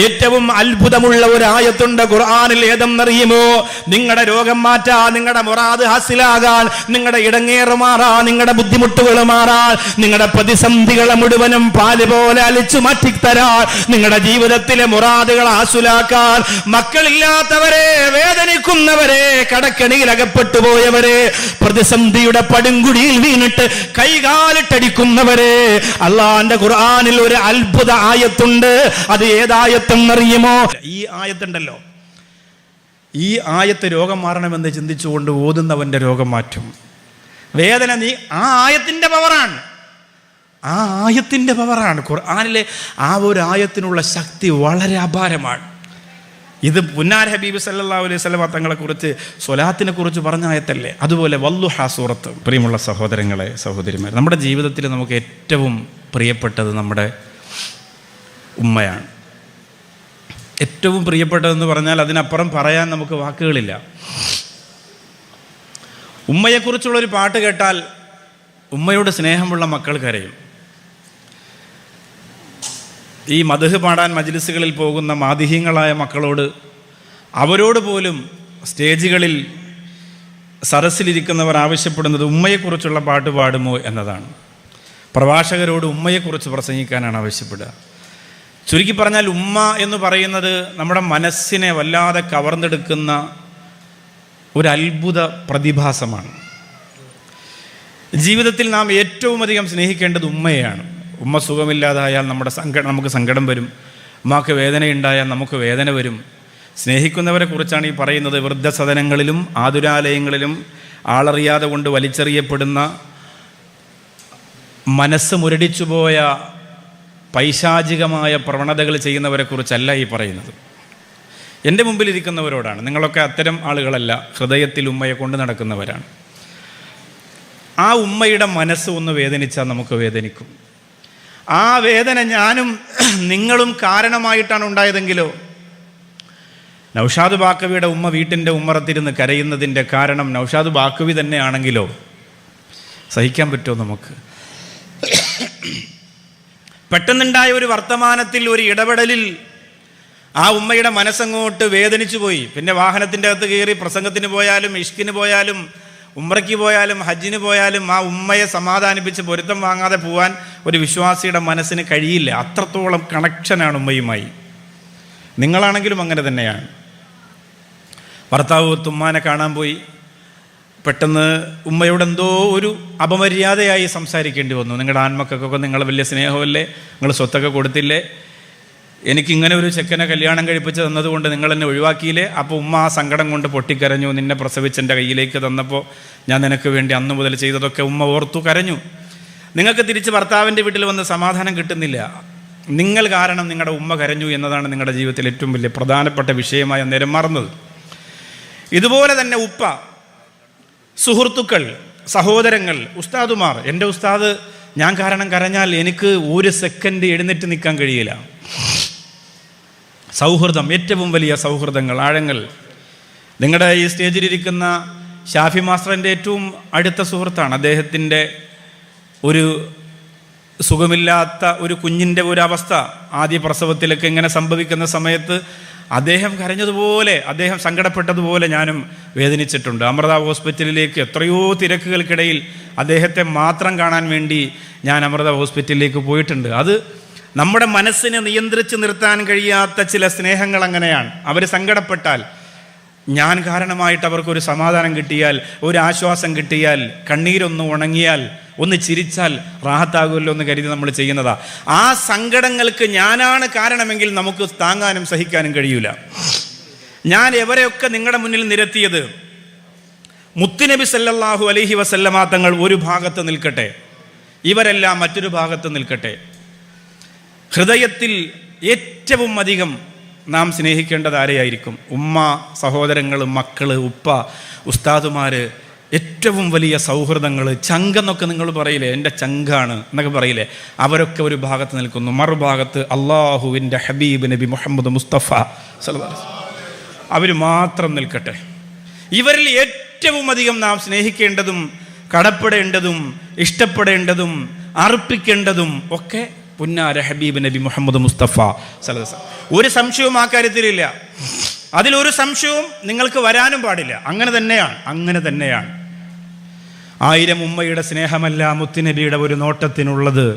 ഏറ്റവും അത്ഭുതമുള്ള ഒരു ആയത്തുണ്ട് ഖുർആനിൽ. ഏതെന്നറിയുമോ? നിങ്ങളുടെ രോഗം മാറ്റാൻ, നിങ്ങളുടെ മുറാദ് ഹാസിലാകാൻ, നിങ്ങളുടെ ഇടങ്ങേറ് മാറാൻ, നിങ്ങളുടെ ബുദ്ധിമുട്ടുകൾ മാറാൻ, നിങ്ങളുടെ പ്രതിസന്ധികളെ മുഴുവനും പാല് പോലെ അലിച്ചു മാറ്റിത്തരാൻ, നിങ്ങളുടെ ജീവിതത്തിലെ മുറാദുകൾ ഹാസിലാക്കാൻ, മക്കളില്ലാത്തവരെ, വേദനിക്കുന്നവരെ, കടക്കണിയിൽ അകപ്പെട്ടു പോയവരെ, പ്രതിസന്ധിയുടെ പടുങ്കുടിയിൽ വീണിട്ട് കൈകാലിട്ടടിക്കുന്നവരെ, അള്ളാന്റെ ഖുർആനിൽ ഒരു അത്ഭുത ആയത്തുണ്ട്. അത് ഏതായത്തെന്നറിയുമോ? ഈ ആയത്തുണ്ടല്ലോ, ഈ ആയത്ത് രോഗം മാറണമെന്ന് ചിന്തിച്ചുകൊണ്ട് ഓതുന്നവന്റെ രോഗം മാറ്റും. വേദന ആ ആയത്തിന്റെ പവറാണ്, ആ ആയത്തിന്റെ പവറാണ്. ഖുർആനിലെ ആ ഒരു ആയത്തിനുള്ള ശക്തി വളരെ അപാരമാണ്. ഇത് പുന്നാർ ഹബീബ് സല്ലല്ലാഹു അലൈഹി വസല്ലം തങ്ങളെ കുറിച്ച്, സ്വലാത്തിനെ കുറിച്ച് പറഞ്ഞ ആയത്തല്ലേ. അതുപോലെ വല്ലുഹാ സൂറത്ത്. പ്രിയമുള്ള സഹോദരങ്ങളെ, സഹോദരിമാർ, നമ്മുടെ ജീവിതത്തിൽ നമുക്ക് ഏറ്റവും പ്രിയപ്പെട്ടത് നമ്മുടെ ഉമ്മയാണ്. ഏറ്റവും പ്രിയപ്പെട്ടതെന്ന് പറഞ്ഞാൽ അതിനപ്പുറം പറയാൻ നമുക്ക് വാക്കുകളില്ല. ഉമ്മയെക്കുറിച്ചുള്ളൊരു പാട്ട് കേട്ടാൽ ഉമ്മയോട് സ്നേഹമുള്ള മക്കൾ കരയും. ഈ മദ്ഹ് പാടാൻ മജ്ലിസുകളിൽ പോകുന്ന മാദിഹ്യങ്ങളായ മക്കളോട്, അവരോട് പോലും സ്റ്റേജുകളിൽ സരസിലിരിക്കുന്നവർ ആവശ്യപ്പെടുന്നത് ഉമ്മയെക്കുറിച്ചുള്ള പാട്ട് പാടുമോ എന്നതാണ്. പ്രഭാഷകരോട് ഉമ്മയെക്കുറിച്ച് പ്രസംഗിക്കാനാണ് ആവശ്യപ്പെടുക. ചുരുക്കി പറഞ്ഞാൽ ഉമ്മ എന്ന് പറയുന്നത് നമ്മുടെ മനസ്സിനെ വല്ലാതെ കവർന്നെടുക്കുന്ന ഒരു അത്ഭുത പ്രതിഭാസമാണ്. ജീവിതത്തിൽ നാം ഏറ്റവും അധികം സ്നേഹിക്കേണ്ടത് ഉമ്മയെയാണ്. ഉമ്മ സുഖമില്ലാതായാൽ നമുക്ക് സങ്കടം വരും. ഉമ്മാക്ക് വേദനയുണ്ടായാൽ നമുക്ക് വേദന വരും. സ്നേഹിക്കുന്നവരെ കുറിച്ചാണ് ഈ പറയുന്നത്. വൃദ്ധസദനങ്ങളിലും ആതുരാലയങ്ങളിലും ആളറിയാതെ കൊണ്ട് വലിച്ചെറിയപ്പെടുന്ന, മനസ്സ് മുരടിച്ചുപോയ പൈശാചികമായ പ്രവണതകൾ ചെയ്യുന്നവരെ കുറിച്ചല്ല ഈ പറയുന്നത്. എൻ്റെ മുമ്പിലിരിക്കുന്നവരോടാണ്. നിങ്ങളൊക്കെ അത്തരം ആളുകളല്ല, ഹൃദയത്തിൽ ഉമ്മയെ കൊണ്ട് നടക്കുന്നവരാണ്. ആ ഉമ്മയുടെ മനസ്സ് ഒന്ന് വേദനിച്ചാൽ നമുക്ക് വേദനിക്കും. ആ വേദന ഞാനും നിങ്ങളും കാരണമായിട്ടാണ് ഉണ്ടായതെങ്കിലോ, നൗഷാദ് ബാക്കവിയുടെ ഉമ്മ വീട്ടിൻ്റെ ഉമ്മറത്തിരുന്ന് കരയുന്നതിൻ്റെ കാരണം നൗഷാദ് ബാക്കവി തന്നെയാണെങ്കിലോ സഹിക്കാൻ പറ്റുമോ നമുക്ക്? പെട്ടെന്നുണ്ടായ ഒരു വർത്തമാനത്തിൽ, ഒരു ഇടപെടലിൽ ആ ഉമ്മയുടെ മനസ്സങ്ങോട്ട് വേദനിച്ചു പോയി. പിന്നെ വാഹനത്തിൻ്റെ അകത്ത് കയറി പ്രസംഗത്തിന് പോയാലും, ഇഷ്കിന് പോയാലും, ഉംറയ്ക്ക് പോയാലും, ഹജ്ജിന് പോയാലും ആ ഉമ്മയെ സമാധാനിപ്പിച്ച് പൊരുത്തം വാങ്ങാതെ പോകാൻ ഒരു വിശ്വാസിയുടെ മനസ്സിന് കഴിയില്ല. അത്രത്തോളം കണക്ഷനാണ് ഉമ്മയുമായി. നിങ്ങളാണെങ്കിലും അങ്ങനെ തന്നെയാണ്. ഭർത്താവ് തുമ്മാനെ കാണാൻ പോയി, പെട്ടെന്ന് ഉമ്മയോട് എന്തോ ഒരു അപമര്യാദയായി സംസാരിക്കേണ്ടി വന്നു. നിങ്ങളുടെ ആൺമക്കൾക്കൊക്കെ നിങ്ങൾ വലിയ സ്നേഹമല്ലേ, നിങ്ങൾ സ്വത്തൊക്കെ കൊടുത്തില്ലേ, എനിക്കിങ്ങനെ ഒരു ചെക്കനെ കല്യാണം കഴിപ്പിച്ച് തന്നതുകൊണ്ട് നിങ്ങൾ എന്നെ ഒഴിവാക്കിയില്ലേ. അപ്പോൾ ഉമ്മ ആ സങ്കടം കൊണ്ട് പൊട്ടിക്കരഞ്ഞു. നിന്നെ പ്രസവിച്ചെൻ്റെ കയ്യിലേക്ക് തന്നപ്പോൾ ഞാൻ നിനക്ക് വേണ്ടി അന്നു മുതൽ ചെയ്തതൊക്കെ ഉമ്മ ഓർത്തു കരഞ്ഞു. നിങ്ങൾക്ക് തിരിച്ച് ഭർത്താവിൻ്റെ വീട്ടിൽ വന്ന് സമാധാനം കിട്ടുന്നില്ല. നിങ്ങൾ കാരണം നിങ്ങളുടെ ഉമ്മ കരഞ്ഞു എന്നതാണ് നിങ്ങളുടെ ജീവിതത്തിൽ ഏറ്റവും വലിയ പ്രധാനപ്പെട്ട വിഷയമായി അന്നേരം മറന്നത്. ഇതുപോലെ തന്നെ ഉപ്പ, സുഹൃത്തുക്കൾ, സഹോദരങ്ങൾ, ഉസ്താദുമാർ. എൻ്റെ ഉസ്താദ് ഞാൻ കാരണം കരഞ്ഞാൽ എനിക്ക് ഒരു സെക്കൻഡ് എഴുന്നേറ്റ് നിൽക്കാൻ കഴിയില്ല. സൗഹൃദം, ഏറ്റവും വലിയ സൗഹൃദങ്ങൾ, ആഴങ്ങൾ. നിങ്ങളുടെ ഈ സ്റ്റേജിലിരിക്കുന്ന ഷാഫി മാസ്റ്ററിൻ്റെ ഏറ്റവും അടുത്ത സുഹൃത്താണ്. അദ്ദേഹത്തിൻ്റെ ഒരു സുഖമില്ലാത്ത ഒരു കുഞ്ഞിൻ്റെ ഒരു അവസ്ഥ, ആദ്യ പ്രസവത്തിലൊക്കെ ഇങ്ങനെ സംഭവിക്കുന്ന സമയത്ത് അദ്ദേഹം കരഞ്ഞതുപോലെ, അദ്ദേഹം സങ്കടപ്പെട്ടതുപോലെ ഞാനും വേദനിച്ചിട്ടുണ്ട്. അമൃത ഹോസ്പിറ്റലിലേക്ക് എത്രയോ തിരക്കുകൾക്കിടയിൽ അദ്ദേഹത്തെ മാത്രം കാണാൻ വേണ്ടി ഞാൻ അമൃത ഹോസ്പിറ്റലിലേക്ക് പോയിട്ടുണ്ട്. അത് നമ്മുടെ മനസ്സിനെ നിയന്ത്രിച്ച് നിർത്താൻ കഴിയാത്ത ചില സ്നേഹങ്ങൾ അങ്ങനെയാണ്. അവർ സങ്കടപ്പെട്ടാൽ, ഞാൻ കാരണമായിട്ട് അവർക്കൊരു സമാധാനം കിട്ടിയാൽ, ഒരു ആശ്വാസം കിട്ടിയാൽ, കണ്ണീരൊന്ന് ഉണങ്ങിയാൽ, ഒന്ന് ചിരിച്ചാൽ റാഹത്താകുമല്ലോ എന്ന് കരുതി നമ്മൾ ചെയ്യുന്നതാ. ആ സങ്കടങ്ങൾക്ക് ഞാനാണ് കാരണമെങ്കിൽ നമുക്ക് താങ്ങാനും സഹിക്കാനും കഴിയൂല. ഞാൻ എവരെയൊക്കെ നിങ്ങളുടെ മുന്നിൽ നിരത്തിയത്, മുത്തുനബി സല്ലല്ലാഹു അലൈഹി വസല്ലമ തങ്ങൾ ഒരു ഭാഗത്ത് നിൽക്കട്ടെ, ഇവരെല്ലാം മറ്റൊരു ഭാഗത്ത് നിൽക്കട്ടെ. ഹൃദയത്തിൽ ഏറ്റവും അധികം നാം സ്നേഹിക്കേണ്ടത് ആരെയായിരിക്കും? ഉമ്മ, സഹോദരങ്ങൾ, മക്കള്, ഉപ്പ, ഉസ്താദുമാര്, ഏറ്റവും വലിയ സൗഹൃദങ്ങൾ, ചങ്കെന്നൊക്കെ നിങ്ങൾ പറയില്ലേ, എൻ്റെ ചങ്കാണ് എന്നൊക്കെ പറയില്ലേ, അവരൊക്കെ ഒരു ഭാഗത്ത് നിൽക്കുന്നു. മറുഭാഗത്ത് അള്ളാഹുവിൻ്റെ ഹബീബ് നബി മുഹമ്മദ് മുസ്തഫ സല്ലല്ലാഹു അലൈഹി വസല്ലം, അവർ മാത്രം നിൽക്കട്ടെ. ഇവരിൽ ഏറ്റവും അധികം നാം സ്നേഹിക്കേണ്ടതും കടപ്പെടേണ്ടതും ഇഷ്ടപ്പെടേണ്ടതും അർപ്പിക്കേണ്ടതും ഒക്കെ പുന്നാര ഹബീബ് നബി മുഹമ്മദ് മുസ്തഫ സല്ലല്ലാഹു അലൈഹി വസല്ലം. ഒരു സംശയവും ആ കാര്യത്തിലില്ല. അതിലൊരു സംശയവും നിങ്ങൾക്ക് വരാനും പാടില്ല. അങ്ങനെ തന്നെയാണ്. 1000 ഉമ്മയുടെ സ്നേഹമല്ല മുത്തുനബിയുടെ ഒരു നോട്ടത്തിനുള്ളത്.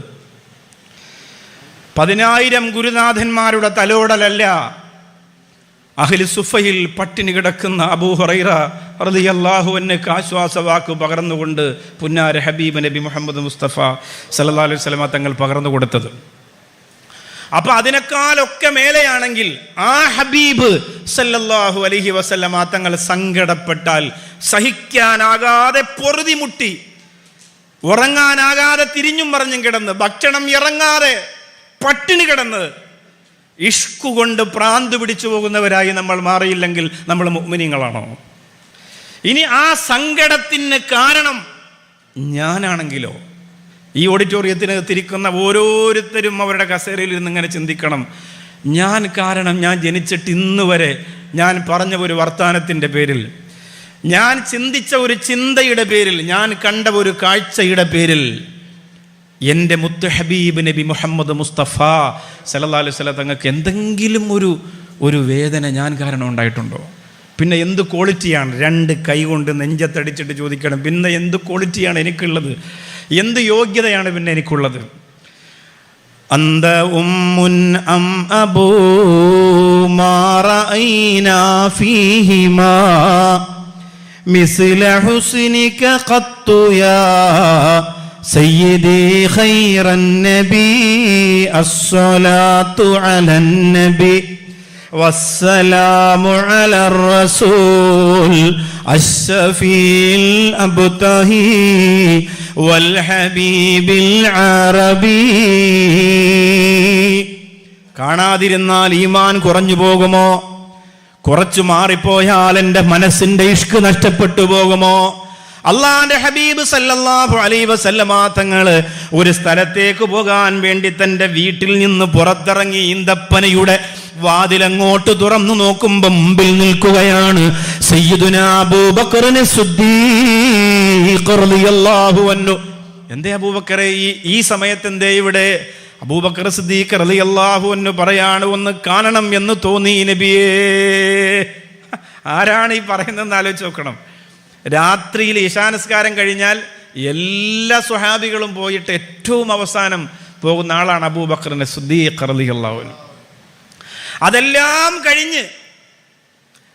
10,000 ഗുരുനാഥന്മാരുടെ തലോടലല്ല. അഹ്ലു സുഫയിൽ പട്ടിണി കിടക്കുന്ന അബൂ ഹുറൈറ റളിയല്ലാഹു അൻഹു ആശ്വാസവാക്ക് പകർന്നുകൊണ്ട് പുന്നാര ഹബീബ് നബി മുഹമ്മദ് മുസ്തഫ സല്ലല്ലാഹു അലൈഹി വസല്ലം തങ്ങൾ പകർന്നു കൊടുത്തത്. അപ്പൊ അതിനേക്കാളൊക്കെ മേലെയാണെങ്കിൽ ആ ഹബീബ് സല്ലല്ലാഹു അലൈഹി വസല്ലം തങ്ങൾ സങ്കടപ്പെട്ടാൽ സഹിക്കാനാകാതെ പൊറുതിമുട്ടി, ഉറങ്ങാനാകാതെ തിരിഞ്ഞും പറഞ്ഞും കിടന്ന്, ഭക്ഷണം ഇറങ്ങാതെ പട്ടിണി കിടന്ന് ഇഷ്കുകൊണ്ട് പ്രാന്ത് പിടിച്ചു പോകുന്നവരായി നമ്മൾ മാറിയില്ലെങ്കിൽ നമ്മൾ മുഅ്മിനീങ്ങളാണോ? ഇനി ആ സങ്കടത്തിന് കാരണം ഞാനാണെങ്കിലോ? ഈ ഓഡിറ്റോറിയത്തിനകത്തിരിക്കുന്ന ഓരോരുത്തരും അവരുടെ കസേരയിൽ ഇരുന്ന് ഇങ്ങനെ ചിന്തിക്കണം, ഞാൻ കാരണം, ഞാൻ ജനിച്ചിട്ട് ഇന്ന് വരെ ഞാൻ പറഞ്ഞ ഒരു വർത്താനത്തിൻ്റെ പേരിൽ, ഞാൻ ചിന്തിച്ച ഒരു ചിന്തയുടെ പേരിൽ, ഞാൻ കണ്ട ഒരു കാഴ്ചയുടെ പേരിൽ എൻ്റെ മുത്ത് ഹബീബ് നബി മുഹമ്മദ് മുസ്തഫ സല്ലല്ലാഹു അലൈഹി വസല്ലം തങ്ങൾക്ക് എന്തെങ്കിലും ഒരു വേദന ഞാൻ കാരണം ഉണ്ടായിട്ടുണ്ടോ? പിന്നെ എന്ത് ക്വാളിറ്റിയാണ്? 2 കൈ കൊണ്ട് നെഞ്ചത്തടിച്ചിട്ട് ചോദിക്കണം, പിന്നെ എന്ത് ക്വാളിറ്റിയാണ് എനിക്കുള്ളത്? എന്ത് യോഗ്യതയാണ് പിന്നെ എനിക്കുള്ളത്? അന്ത ഉമ്മുൻ അം അബൂ മാ റഅയ്നാ ഫീഹിമാ മിസ്ല ഹുസ്നിക ഖത്തു യാ സയ്യിദി ഖൈറൻ നബി അസ്സലാത്തു അലൻ നബി വസ്സലാമു അലർ റസൂൽ അശ്ശഫീൽ അബ്തഹി വൽ ഹബീബിൽ അറബി. കാണാതിരുന്നാൽ ഈമാൻ കുറഞ്ഞു പോകുമോ? കുറച്ചു മാറിപ്പോയാൽ എൻ്റെ മനസ്സിന്റെ ഇഷ്ക് നഷ്ടപ്പെട്ടു പോകുമോ? അള്ളാന്റെ ഹബീബ് സല്ലല്ലാഹു അലൈഹി വസല്ലമ തങ്ങള് ഒരു സ്ഥലത്തേക്ക് പോകാൻ വേണ്ടി തന്റെ വീട്ടിൽ നിന്ന് പുറത്തിറങ്ങി ഈന്തപ്പനയുടെ വാതിലങ്ങോട്ട് തുറന്നു നോക്കുമ്പോ മുമ്പിൽ നിൽക്കുകയാണ് സയ്യിദുനാ അബൂബക്കറിനെ സിദ്ദീഖ് റളിയല്ലാഹു അൻഹു. എന്തേ അബൂബക്കറെ ഈ സമയത്ത് എന്തേ ഇവിടെ? അബൂബക്കർ സിദ്ദീഖ് റളിയല്ലാഹു അൻഹു പറയാണ്, ഒന്ന് കാണണം എന്ന് തോന്നി നബിയേ. ആരാണ് ഈ പറയുന്നതെന്ന് ആലോചിച്ച് നോക്കണം. രാത്രിയിൽ ഇശാനസ്കാരം കഴിഞ്ഞാൽ എല്ലാ സ്വഹാബികളും പോയിട്ട് ഏറ്റവും അവസാനം പോകുന്ന ആളാണ് അബൂബക്കറിനെ സിദ്ദീഖ് റളിയല്ലാഹു അൻഹു. അതെല്ലാം കഴിഞ്ഞ്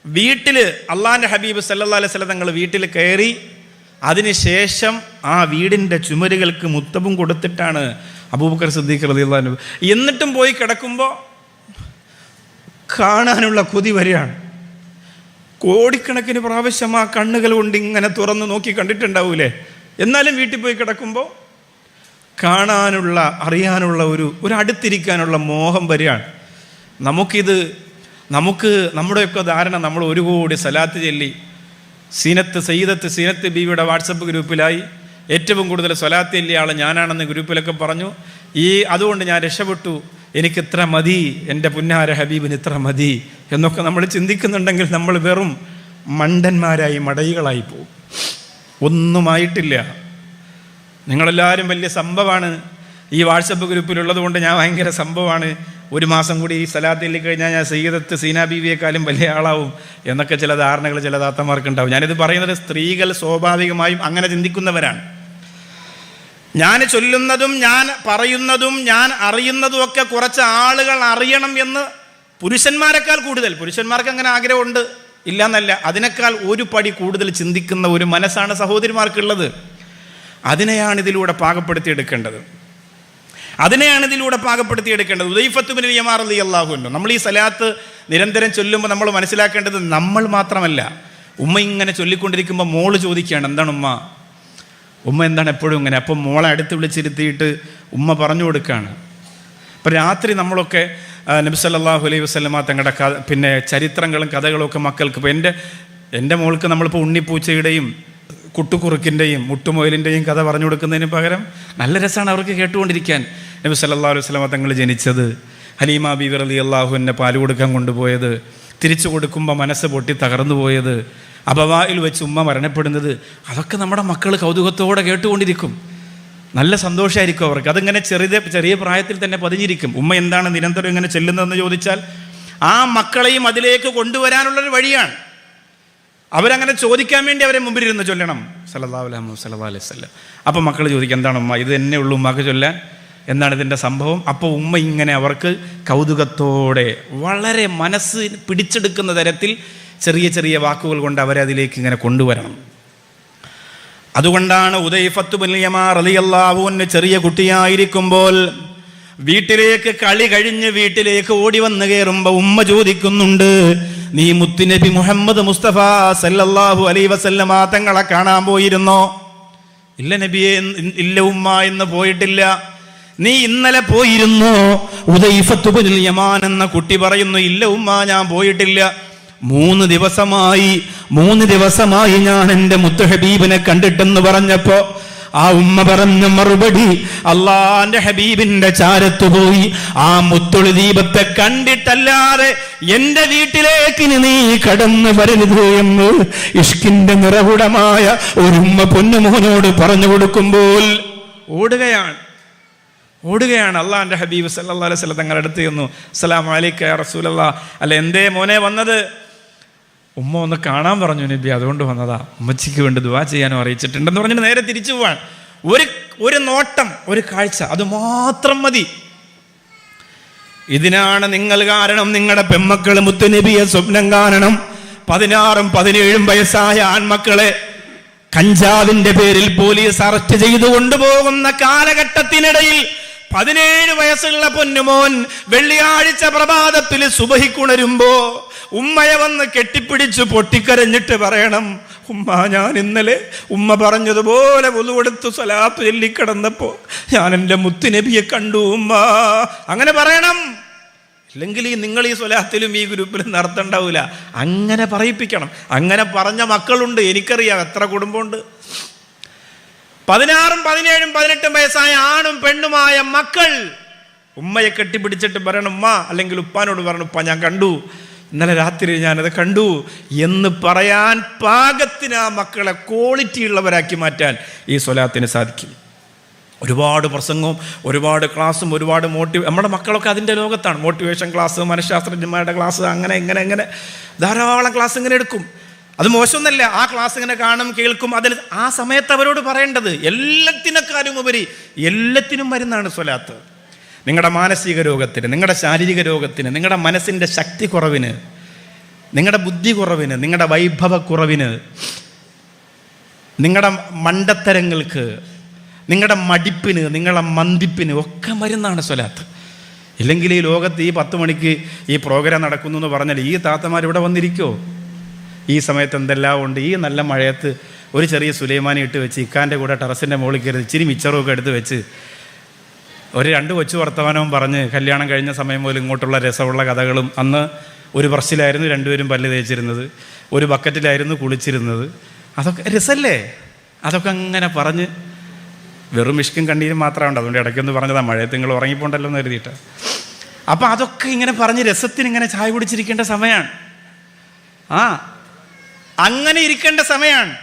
വീട്ടിൽ അള്ളാന്റെ ഹബീബ് സല്ലല്ലാഹു അലൈഹി വസല്ലം തങ്ങൾ വീട്ടിൽ കയറി, അതിനുശേഷം ആ വീടിൻ്റെ ചുമരുകൾക്ക് മുത്തവും കൊടുത്തിട്ടാണ് അബൂബക്കർ സിദ്ദീഖ് റളിയല്ലാഹു അൻഹു. എന്നിട്ടും പോയി കിടക്കുമ്പോൾ കാണാനുള്ള കൊതി വരികയാണ്. കോടിക്കണക്കിന് പ്രാവശ്യം ആ കണ്ണുകൾ കൊണ്ട് ഇങ്ങനെ തുറന്ന് നോക്കി കണ്ടിട്ടുണ്ടാവൂലേ? എന്നാലും വീട്ടിൽ പോയി കിടക്കുമ്പോൾ കാണാനുള്ള, അറിയാനുള്ള ഒരു അടുത്തിരിക്കാനുള്ള മോഹം വരികയാണ്. നമുക്ക് നമ്മുടെയൊക്കെ ധാരണ, നമ്മൾ 1 കോടി സലാത്ത് ചൊല്ലി സയ്യിദത്ത് സീനത്ത് ബീവിയുടെ വാട്സപ്പ് ഗ്രൂപ്പിലായി ഏറ്റവും കൂടുതൽ സ്വലാത്ത് ചൊല്ലിയ ആൾ ഞാനാണെന്ന് ഗ്രൂപ്പിലൊക്കെ പറഞ്ഞു. അതുകൊണ്ട് ഞാൻ രക്ഷപ്പെട്ടു, എനിക്കിത്ര മതി, എൻ്റെ പുന്നാര ഹബീബിന് ഇത്ര മതി എന്നൊക്കെ നമ്മൾ ചിന്തിക്കുന്നുണ്ടെങ്കിൽ നമ്മൾ വെറും മണ്ടന്മാരായി, മടയികളായി പോകും. ഒന്നുമായിട്ടില്ല. നിങ്ങളെല്ലാവരും വലിയ സംഭവമാണ്. ഈ വാട്സപ്പ് ഗ്രൂപ്പിലുള്ളത് കൊണ്ട് ഞാൻ ഭയങ്കര സംഭവമാണ്. 1 മാസം കൂടി ഈ സലാത്തിൽ കഴിഞ്ഞാൽ ഞാൻ സയ്യിദത്ത് സീന ബീവിയെക്കാളും വലിയ ആളാവും എന്നൊക്കെ ചില ധാരണകൾ ചില താത്തമാർക്കുണ്ടാവും. ഞാനിത് പറയുന്നത് സ്ത്രീകൾ സ്വാഭാവികമായും അങ്ങനെ ചിന്തിക്കുന്നവരാണ്. ഞാൻ ചൊല്ലുന്നതും ഞാൻ പറയുന്നതും ഞാൻ അറിയുന്നതും ഒക്കെ കുറച്ച് ആളുകൾ അറിയണം എന്ന് പുരുഷന്മാരെക്കാൾ കൂടുതൽ, പുരുഷന്മാർക്ക് അങ്ങനെ ആഗ്രഹമുണ്ട്, ഇല്ല എന്നല്ല, അതിനേക്കാൾ ഒരു പടി കൂടുതൽ ചിന്തിക്കുന്ന ഒരു മനസ്സാണ് സഹോദരിമാർക്കുള്ളത്. അതിനെയാണ് ഇതിലൂടെ പാകപ്പെടുത്തിയെടുക്കേണ്ടത്. ഹുദൈഫത്ത് ബിൻ യമാൻ റളിയല്ലാഹു അൻഹു. നമ്മൾ ഈ സലാത്ത് നിരന്തരം ചൊല്ലുമ്പോൾ നമ്മൾ മനസ്സിലാക്കേണ്ടത് നമ്മൾ മാത്രമല്ല. ഉമ്മ ഇങ്ങനെ ചൊല്ലിക്കൊണ്ടിരിക്കുമ്പോൾ മോള് ചോദിക്കുകയാണ്, എന്താണ് ഉമ്മ എന്താണ് എപ്പോഴും ഇങ്ങനെ? അപ്പം മോളെ അടുത്ത് വിളിച്ചിരുത്തിയിട്ട് ഉമ്മ പറഞ്ഞു കൊടുക്കുകയാണ്. അപ്പം രാത്രി നമ്മളൊക്കെ നബി സല്ലല്ലാഹു അലൈഹി വസല്ലമ തങ്ങളുടെ പിന്നെ ചരിത്രങ്ങളും കഥകളും ഒക്കെ മക്കൾക്ക്, ഇപ്പോൾ എൻ്റെ മോൾക്ക് നമ്മളിപ്പോൾ ഉണ്ണിപ്പൂച്ചയുടെയും കുട്ടുകുറുക്കിൻ്റെയും മുട്ടുമൊയിലിൻ്റെയും കഥ പറഞ്ഞു കൊടുക്കുന്നതിന് പകരം നല്ല രസമാണ് അവർക്ക് കേട്ടുകൊണ്ടിരിക്കാൻ. നബി സല്ലല്ലാഹു അലൈഹി വസല്ലമ തങ്ങൾ ജനിച്ചത്, ഹലീമ ബീവി റളിയല്ലാഹു അൻഹ പാല് കൊടുക്കാൻ കൊണ്ടുപോയത്, തിരിച്ചു കൊടുക്കുമ്പോൾ മനസ്സ് പൊട്ടി തകർന്നു പോയത്, അബവായിൽ വെച്ച് ഉമ്മ മരണപ്പെടുന്നത്, അതൊക്കെ നമ്മുടെ മക്കൾ കൗതുകത്തോടെ കേട്ടുകൊണ്ടിരിക്കും. നല്ല സന്തോഷമായിരിക്കും അവർക്ക്. അതിങ്ങനെ ചെറിയ പ്രായത്തിൽ തന്നെ പതിഞ്ഞിരിക്കും. ഉമ്മ എന്താണ് നിരന്തരം ഇങ്ങനെ ചെല്ലുന്നതെന്ന് ചോദിച്ചാൽ ആ മക്കളെയും അതിലേക്ക് കൊണ്ടുവരാനുള്ളൊരു വഴിയാണ്. അവരങ്ങനെ ചോദിക്കാൻ വേണ്ടി അവരെ മുമ്പിലിരുന്ന് ചൊല്ലണം സല്ലല്ലാഹു അലൈഹി വസല്ലം. അപ്പം മക്കൾ ചോദിക്കും, എന്താണ് ഉമ്മ ഇത് തന്നെ ഉള്ളൂ ഉമ്മക്ക് ചൊല്ലാൻ, എന്താണ് ഇതിൻ്റെ സംഭവം? അപ്പോൾ ഉമ്മ ഇങ്ങനെ അവർക്ക് കൗതുകത്തോടെ വളരെ മനസ്സ് പിടിച്ചെടുക്കുന്ന തരത്തിൽ ചെറിയ ചെറിയ വാക്കുകൾ കൊണ്ട് അവരെ അതിലേക്ക് ഇങ്ങനെ കൊണ്ടുവരണം. അതുകൊണ്ടാണ് ഹുദൈഫത്ത് ബിൻ യമാൻ റളിയല്ലാഹു അൻഹു ചെറിയ കുട്ടിയായിരിക്കുമ്പോൾ വീട്ടിലേക്ക് കളി കഴിഞ്ഞ് വീട്ടിലേക്ക് ഓടി വന്ന് കയറുമ്പോൾ ഉമ്മ ചോദിക്കുന്നുണ്ട്, നീ മുത്തുനബി മുഹമ്മദ് മുസ്തഫ സല്ലല്ലാഹു അലൈഹി വസല്ലമ തങ്ങളെ കാണാൻ പോയിരുന്നോ? ഇല്ല നബിയെ, ഇല്ല ഉമ്മ, എന്ന് പോയിട്ടില്ല. നീ ഇന്നലെ പോയിരുന്നോ? ഹുദൈഫത്ത് ബിൻ യമാൻ എന്ന കുട്ടി പറയുന്നു, ഇല്ല ഉമ്മ, ഞാൻ പോയിട്ടില്ല. 3 ദിവസമായി ഞാൻ എൻ്റെ മുത്ത് ഹബീബിനെ കണ്ടിട്ടെന്ന് പറഞ്ഞപ്പോ ആ ഉമ്മ പറഞ്ഞ മറുപടി, അള്ളാന്റെ ഹബീബിന്റെ ചാരത്ത് പോയി ആ മുത്തൊളി ദീപത്തെ കണ്ടിട്ടല്ലാതെ എന്റെ വീട്ടിലേക്ക് നീ കടന്നു വരരുത് എന്ന് ഇഷ്കിന്റെ നിറകുടമായ ഒരു ഉമ്മ പൊന്നുമോനോട് പറഞ്ഞു കൊടുക്കുമ്പോൾ ഓടുകയാണ് അള്ളാന്റെ ഹബീബ് സല്ലല്ലാഹു അലൈഹി വസല്ലം തങ്ങളുടെ അടുത്ത് ചെന്നു. അസ്സലാമു അലൈക യാ റസൂലല്ലാഹ്. അല്ല, എന്തേ മോനെ വന്നത്? ഉമ്മ ഒന്ന് കാണാൻ പറഞ്ഞു നബി, അതുകൊണ്ട് വന്നതാ. ഉമ്മച്ചിക്ക് വേണ്ടി ദുആ ചെയ്യാനും അറിയിച്ചിട്ടുണ്ടെന്ന് പറഞ്ഞിട്ട് നേരെ തിരിച്ചു പോവാൻ. ഒരു നോട്ടം, ഒരു കാഴ്ച, അത് മാത്രം മതി. ഇതിനാണ് നിങ്ങൾ കാരണം നിങ്ങളുടെ പെമ്മക്കൾ മുത്തുനബിയെ സ്വപ്നം കാണണം. 16ഉം 17ഉം വയസ്സായ ആൺമക്കളെ കഞ്ചാവിന്റെ പേരിൽ പോലീസ് അറസ്റ്റ് ചെയ്തു കൊണ്ടുപോകുന്ന കാലഘട്ടത്തിനിടയിൽ 17 വയസ്സുള്ള പൊന്നുമോൻ വെള്ളിയാഴ്ച പ്രഭാതത്തിൽ സുബഹിക്കുണരുമ്പോ ഉമ്മയെ വന്ന് കെട്ടിപ്പിടിച്ച് പൊട്ടിക്കരഞ്ഞിട്ട് പറയണം, ഉമ്മ, ഞാൻ ഇന്നലെ ഉമ്മ പറഞ്ഞതുപോലെ വുളുവെടുത്ത് സ്വലാത്ത് ചൊല്ലിക്കിടന്നപ്പോ ഞാൻ എൻ്റെ മുത്തുനബിയെ കണ്ടു ഉമ്മ. അങ്ങനെ പറയണം. ഇല്ലെങ്കിൽ നിങ്ങൾ ഈ സ്വലാത്തിലും ഈ ഗ്രൂപ്പിലും നടത്തണ്ടാവൂല. അങ്ങനെ പറയിപ്പിക്കണം. അങ്ങനെ പറഞ്ഞ മക്കളുണ്ട്, എനിക്കറിയാം എത്ര കുടുംബമുണ്ട്. 16ഉം 17ഉം 18ഉം വയസ്സായ ആണും പെണ്ണുമായ മക്കൾ ഉമ്മയെ കെട്ടിപ്പിടിച്ചിട്ട് പറയണം, ഉമ്മ, അല്ലെങ്കിൽ ഉപ്പാനോട് പറയണം, ഉപ്പ, ഞാൻ കണ്ടു, ഇന്നലെ രാത്രി ഞാനത് കണ്ടു എന്ന് പറയാൻ പാകത്തിന് ആ മക്കളെ ക്വാളിറ്റി ഉള്ളവരാക്കി മാറ്റാൻ ഈ സ്വലാത്തിന് സാധിക്കും. ഒരുപാട് പ്രസംഗവും ഒരുപാട് ക്ലാസ്സും ഒരുപാട് നമ്മുടെ മക്കളൊക്കെ അതിൻ്റെ ലോകത്താണ്. മോട്ടിവേഷൻ ക്ലാസ്, മനഃശാസ്ത്രജ്ഞന്മാരുടെ ക്ലാസ്, അങ്ങനെ ധാരാളം ക്ലാസ് ഇങ്ങനെ എടുക്കും. അത് മോശമൊന്നുമല്ല. ആ ക്ലാസ് ഇങ്ങനെ കാണും, കേൾക്കും. അതിന് ആ സമയത്ത് അവരോട് പറയേണ്ടത് എല്ലാത്തിനേക്കാളും ഉപരി എല്ലാത്തിനും മരുന്നാണ് സ്വലാത്ത്. നിങ്ങളുടെ മാനസിക രോഗത്തിന്, നിങ്ങളുടെ ശാരീരിക രോഗത്തിന്, നിങ്ങളുടെ മനസ്സിൻ്റെ ശക്തി കുറവിന്, നിങ്ങളുടെ ബുദ്ധി കുറവിന്, നിങ്ങളുടെ വൈഭവക്കുറവിന്, നിങ്ങളുടെ മണ്ടത്തരങ്ങൾക്ക്, നിങ്ങളുടെ മടിപ്പിന്, നിങ്ങളുടെ മന്ദിപ്പിന് ഒക്കെ മരുന്നാണ് സ്വലാത്ത്. ഇല്ലെങ്കിൽ ഈ ലോകത്ത് ഈ 10 മണിക്ക് ഈ പ്രോഗ്രാം നടക്കുന്നു എന്ന് പറഞ്ഞാൽ ഈ താത്തമാർ ഇവിടെ വന്നിരിക്കുമോ? ഈ സമയത്ത് എന്തെല്ലാം ഉണ്ട്. ഈ നല്ല മഴയത്ത് ഒരു ചെറിയ സുലൈമാനി ഇട്ട് വെച്ച് ഇക്കാൻ്റെ കൂടെ ടെറസിൻ്റെ മുകളിൽ കയറി ഇച്ചിരി മിച്ചറുമൊക്കെ എടുത്ത് വെച്ച് ഒരു 2 കൊച്ചു വർത്തമാനവും പറഞ്ഞ് കല്യാണം കഴിഞ്ഞ സമയം പോലും ഇങ്ങോട്ടുള്ള രസമുള്ള കഥകളും. അന്ന് ഒരു ബ്രഷിലായിരുന്നു 2 പേരും പല്ല് തേച്ചിരുന്നത്, ഒരു ബക്കറ്റിലായിരുന്നു കുളിച്ചിരുന്നത്. അതൊക്കെ രസമല്ലേ? അതൊക്കെ അങ്ങനെ പറഞ്ഞ് വെറും ഇഷ്കും കണ്ണീരും മാത്രമുണ്ട്. അതുകൊണ്ട് ഇടയ്ക്കൊന്ന് പറഞ്ഞതാ, മഴയത്ത് നിങ്ങൾ ഉറങ്ങിപ്പോണ്ടല്ലോ എന്ന് കരുതിയിട്ട്. അപ്പം അതൊക്കെ ഇങ്ങനെ പറഞ്ഞ് രസത്തിന് ഇങ്ങനെ ചായ കുടിച്ചിരിക്കേണ്ട സമയമാണ്. അങ്ങനെ ഇരിക്കേണ്ട സമയമാണ്.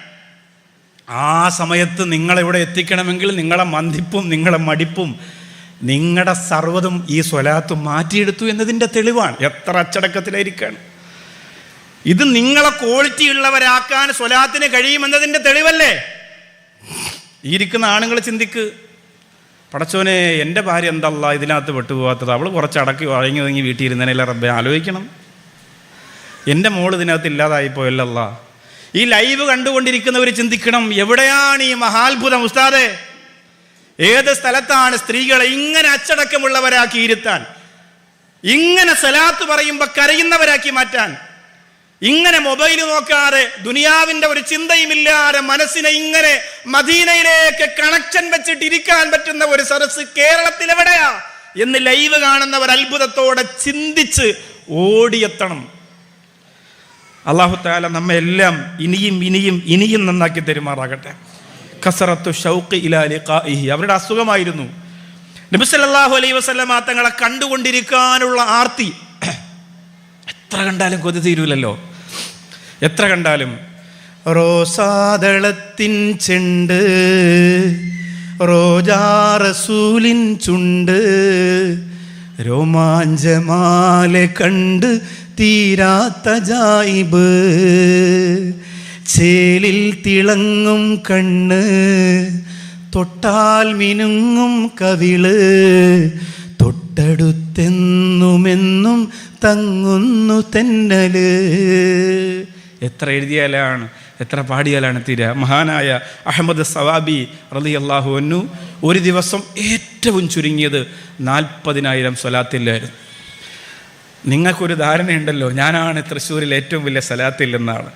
ആ സമയത്ത് നിങ്ങളിവിടെ എത്തിക്കണമെങ്കിൽ നിങ്ങളെ മന്ദിപ്പും നിങ്ങളെ മടിപ്പും നിങ്ങളുടെ സർവ്വതും ഈ സ്വലാത്ത് മാറ്റിയെടുത്തു എന്നതിൻ്റെ തെളിവാണ്. എത്ര അച്ചടക്കത്തിലായിരിക്കാണ്. ഇത് നിങ്ങളെ ക്വാളിറ്റി ഉള്ളവരാക്കാൻ സ്വലാത്തിന് കഴിയുമെന്നതിൻ്റെ തെളിവല്ലേ? ഈ ഇരിക്കുന്ന ആണുങ്ങൾ ചിന്തിക്ക്, പടച്ചോനെ, എൻ്റെ ഭാര്യ എന്തല്ല ഇതിനകത്ത് പെട്ടുപോകാത്തത്, അവൾ കുറച്ച് അടക്കി വഴങ്ങി ഒതുങ്ങി വീട്ടിൽ ഇരുന്നതിനല്ല റബ്ബെ ആലോചിക്കണം. എൻ്റെ മോൾ ഇതിനകത്ത് ഇല്ലാതായിപ്പോയല്ല. ഈ ലൈവ് കണ്ടുകൊണ്ടിരിക്കുന്നവർ ചിന്തിക്കണം, എവിടെയാണ് ഈ മഹാത്ഭുതം ഉസ്താദേ? ഏത് സ്ഥലത്താണ് സ്ത്രീകളെ ഇങ്ങനെ അച്ചടക്കമുള്ളവരാക്കി ഇരുത്താൻ, ഇങ്ങനെ സലാത്ത് പറയുമ്പോൾ കരയുന്നവരാക്കി മാറ്റാൻ, ഇങ്ങനെ മൊബൈൽ നോക്കാതെ ദുനിയാവിന്റെ ഒരു ചിന്തയുമില്ലാതെ മനസ്സിനെ ഇങ്ങനെ മദീനയിലേക്ക് കണക്ഷൻ വെച്ചിട്ട് ഇരിക്കാൻ പറ്റുന്ന ഒരു സദസ്സ് കേരളത്തിൽ എവിടെയാ എന്ന് ലൈവ് കാണുന്നവർ അത്ഭുതത്തോടെ ചിന്തിച്ച് ഓടിയെത്തണം. അല്ലാഹു തആല നമ്മെ എല്ലാം ഇനിയും നന്നാക്കി തരുമാറാകട്ടെ. കസറത്തു ഷൗഖി ഇലാ ലിഖാഇഹി. അവരുടെ അസുഖമായിരുന്നു നബി സല്ലല്ലാഹു അലൈഹി വസല്ലമ തങ്ങളെ കണ്ടുകൊണ്ടിരിക്കാനുള്ള ആർത്തി. എത്ര കണ്ടാലും കൊതി തീരൂലല്ലോ, എത്ര കണ്ടാലും. റോസാദളത്തിൻ ചെണ്ട് റോജാ റസൂലിൻ ചുണ്ട് രോമാഞ്ചമാലെ കണ്ട് തീരാത്ത ജായിബ് ചേലിൽ തിളങ്ങും കണ്ണ് തൊട്ടാൽ മിനുങ്ങും കവിള് തൊട്ടടുത്തെന്നുമെന്നും തങ്ങുന്നു തെന്നല്. എത്ര എഴുതിയാലാണ് എത്ര പാടിയാലാണ് തീരുക. മഹാനായ അഹമ്മദ് സവാബി റളിയല്ലാഹു അൻഹു ഒരു ദിവസം ഏറ്റവും ചുരുങ്ങിയത് 40,000 സ്വലാത്തില്ലായിരുന്നു. നിങ്ങൾക്കൊരു ധാരണയുണ്ടല്ലോ, ഞാനാണ് തൃശ്ശൂരിൽ ഏറ്റവും വലിയ സ്വലാത്തില്ലെന്നാണ്.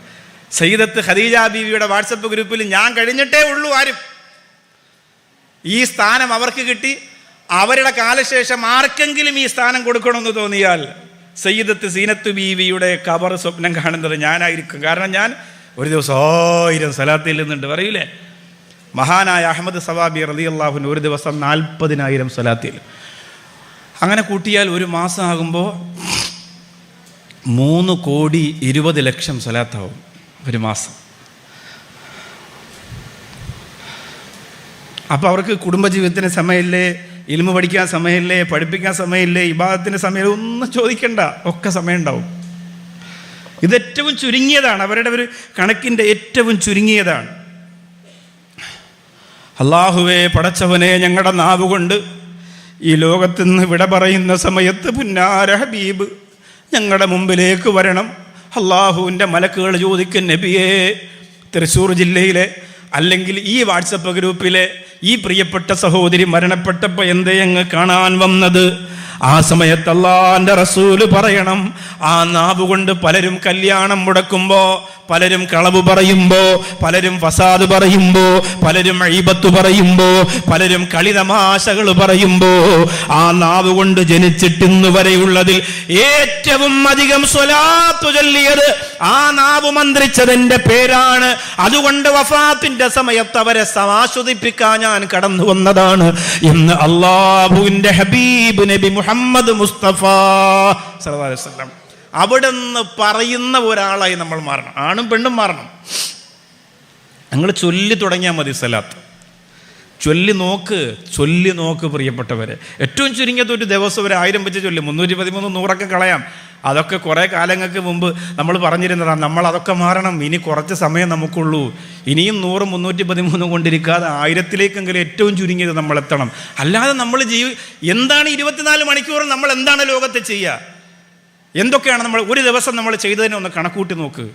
സയ്യിദത്ത് ഖദീജ ബീവിയുടെ വാട്സപ്പ് ഗ്രൂപ്പിൽ ഞാൻ കഴിഞ്ഞിട്ടേ ഉള്ളൂ ആരും. ഈ സ്ഥാനം അവർക്ക് കിട്ടി. അവരുടെ കാലശേഷം ആർക്കെങ്കിലും ഈ സ്ഥാനം കൊടുക്കണമെന്ന് തോന്നിയാൽ സയ്യിദത്ത് സീനത്ത് ബീവിയുടെ ഖബർ സ്വപ്നം കാണുന്നത് ഞാനായിരിക്കും. കാരണം ഞാൻ ഒരു ദിവസം 1000 സ്വലാത്തിൽ നിന്നുണ്ട് പറയൂലേ. മഹാനായ അഹമ്മദ് സവാബി റളിയല്ലാഹു അൻഹു ഒരു ദിവസം 40,000 സ്വലാത്തിൽ. അങ്ങനെ കൂട്ടിയാൽ ഒരു മാസം ആകുമ്പോൾ 3,20,00,000 സ്വലാത്താവും ഒരു മാസം. അപ്പോൾ അവർക്ക് കുടുംബജീവിതത്തിന് സമയമില്ലേ, ഇൽമു പഠിക്കാൻ സമയമില്ലേ, പഠിപ്പിക്കാൻ സമയമില്ലേ, ഇബാദത്തിന് സമയം, ഒന്നും ചോദിക്കണ്ട, ഒക്കെ സമയം ഉണ്ടാവും. ഇത് ഏറ്റവും ചുരുങ്ങിയതാണ്, അവരുടെ ഒരു കണക്കിൻ്റെ ഏറ്റവും ചുരുങ്ങിയതാണ്. അല്ലാഹുവേ പടച്ചവനെ, ഞങ്ങളുടെ നാവ് കൊണ്ട് ഈ ലോകത്ത് നിന്ന് വിട പറയുന്ന സമയത്ത് പുന്നാര ഹബീബ് ഞങ്ങളുടെ മുമ്പിലേക്ക് വരണം. അള്ളാഹുവിൻ്റെ മലക്കുകൾ ചോദിക്കും, നബിയെ, തൃശ്ശൂർ ജില്ലയിലെ അല്ലെങ്കിൽ ഈ വാട്സപ്പ് ഗ്രൂപ്പിലെ ഈ പ്രിയപ്പെട്ട സഹോദരി മരണപ്പെട്ടപ്പോൾ എന്തേ അങ്ങ് കാണാൻ വന്നത്? ആ സമയത്ത് അല്ലാഹുവിൻ്റെ റസൂല് പറയണം, ആ നാവ് കൊണ്ട് പലരും കല്യാണം മുടക്കുമ്പോ, പലരും കളവ് പറയുമ്പോ, പലരും ഫസാദ് പറയുമ്പോ, പലരും ഈബത്ത് പറയുമ്പോ, പലരും കളിതമാശകൾ പറയുമ്പോ, ആ നാവ് കൊണ്ട് ജനിച്ചിട്ടിന്ന് വരെയുള്ളതിൽ ഏറ്റവും അധികം സ്വലാത്ത് ചൊല്ലിയത് ആ നാവ് മന്ത്രിച്ചതിന്റെ പേരാണ്. അതുകൊണ്ട് വഫാത്തിന്റെ സമയത്ത് അവരെ ആസ്വദിപ്പിക്കാൻ ഞാൻ കടന്നു വന്നതാണ് എന്ന് അല്ലാഹുവിന്റെ ഹബീബ് നബി മുഹമ്മദ് മുസ്തഫ സല്ലല്ലാഹു അലൈഹി വസല്ലം അവിടെ നിന്ന് പറയുന്ന ഒരാളായി നമ്മൾ മാറണം. ആണും പെണ്ണും മാറണം. നിങ്ങൾ ചൊല്ലി തുടങ്ങിയാൽ മതി സലാത്ത്. ചൊല്ലി നോക്ക് പ്രിയപ്പെട്ടവരെ. ഏറ്റവും ചുരുങ്ങിയത് ഒരു ദിവസം ഒരു 1000 വെച്ച് ചൊല്ലി 313 100 കളയാം. അതൊക്കെ കുറേ കാലങ്ങൾക്ക് മുമ്പ് നമ്മൾ പറഞ്ഞിരുന്നതാണ്. നമ്മൾ അതൊക്കെ മാറണം. ഇനി കുറച്ച് സമയം നമുക്കുള്ളൂ. ഇനിയും 100 313 കൊണ്ടിരിക്കാതെ 1000-ലേക്കെങ്കിലും ഏറ്റവും ചുരുങ്ങിയത് നമ്മൾ എത്തണം. അല്ലാതെ നമ്മൾ എന്താണ് 24 മണിക്കൂർ നമ്മൾ എന്താണ് ലോകത്ത് ചെയ്യുക? എന്തൊക്കെയാണ് നമ്മൾ ഒരു ദിവസം നമ്മൾ ചെയ്തതിനെ ഒന്ന് കണക്കൂട്ടി നോക്ക്.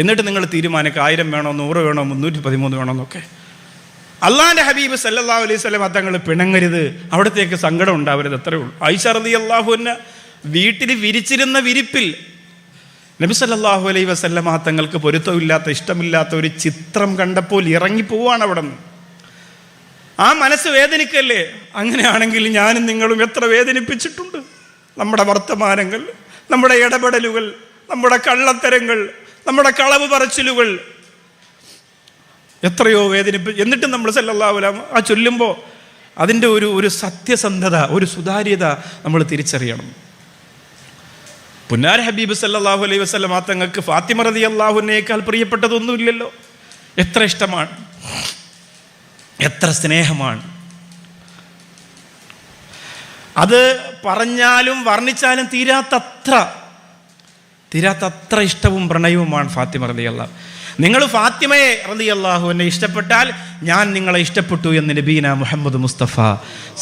എന്നിട്ട് നിങ്ങൾ തീരുമാനിക്കുക 1000 വേണോ, 100 വേണോ, 313 വേണോ എന്നൊക്കെ. അള്ളാഹിൻ്റെ ഹബീബ് സല്ലല്ലാഹു അലൈഹി വസല്ലം തങ്ങൾ പിണങ്ങരുത്, അവിടത്തേക്ക് സങ്കടം ഉണ്ടാവരുത്, അത്രേ ഉള്ളൂ. ആയിഷ റളിയല്ലാഹു അൻഹ വീട്ടിൽ വിരിച്ചിരുന്ന വിരിപ്പിൽ നബി സല്ലല്ലാഹു അലൈഹി വസല്ലം തങ്ങൾക്ക് പൊരുത്തമില്ലാത്ത, ഇഷ്ടമില്ലാത്ത ഒരു ചിത്രം കണ്ടപ്പോൾ ഇറങ്ങിപ്പോവാണ് അവിടെ നിന്ന്. ആ മനസ്സ് വേദനിക്കല്ലേ? അങ്ങനെയാണെങ്കിൽ ഞാനും നിങ്ങളും എത്ര വേദനിപ്പിച്ചിട്ടുണ്ട്. നമ്മുടെ വർത്തമാനങ്ങൾ, നമ്മുടെ ഇടപെടലുകൾ, നമ്മുടെ കള്ളത്തരങ്ങൾ, നമ്മുടെ കളവ് പറച്ചിലുകൾ എത്രയോ എന്നിട്ടും നമ്മൾ സല്ലല്ലാഹു അലൈഹി വസല്ലം ആ ചൊല്ലുമ്പോൾ അതിൻ്റെ ഒരു സത്യസന്ധത, ഒരു സുതാര്യത നമ്മൾ തിരിച്ചറിയണം. പുന്നാര ഹബീബ് സല്ലല്ലാഹു അലൈഹി വസല്ലം തങ്ങൾക്ക് ഫാത്തിമ റളിയല്ലാഹു അൻഹയേക്കാൾ പ്രിയപ്പെട്ടതൊന്നുമില്ലല്ലോ. എത്ര ഇഷ്ടമാണ്, എത്ര സ്നേഹമാണ്. അത് പറഞ്ഞാലും വർണ്ണിച്ചാലും തീരാത്തത്ര ഇഷ്ടവും പ്രണയവുമാണ് ഫാത്തിമ റളിയല്ലാഹു. നിങ്ങൾ ഫാത്തിമയെ റളിയല്ലാഹു അൻഹ ഇഷ്ടപ്പെട്ടാൽ ഞാൻ നിങ്ങളെ ഇഷ്ടപ്പെട്ടു എന്ന് നബീന മുഹമ്മദ് മുസ്തഫ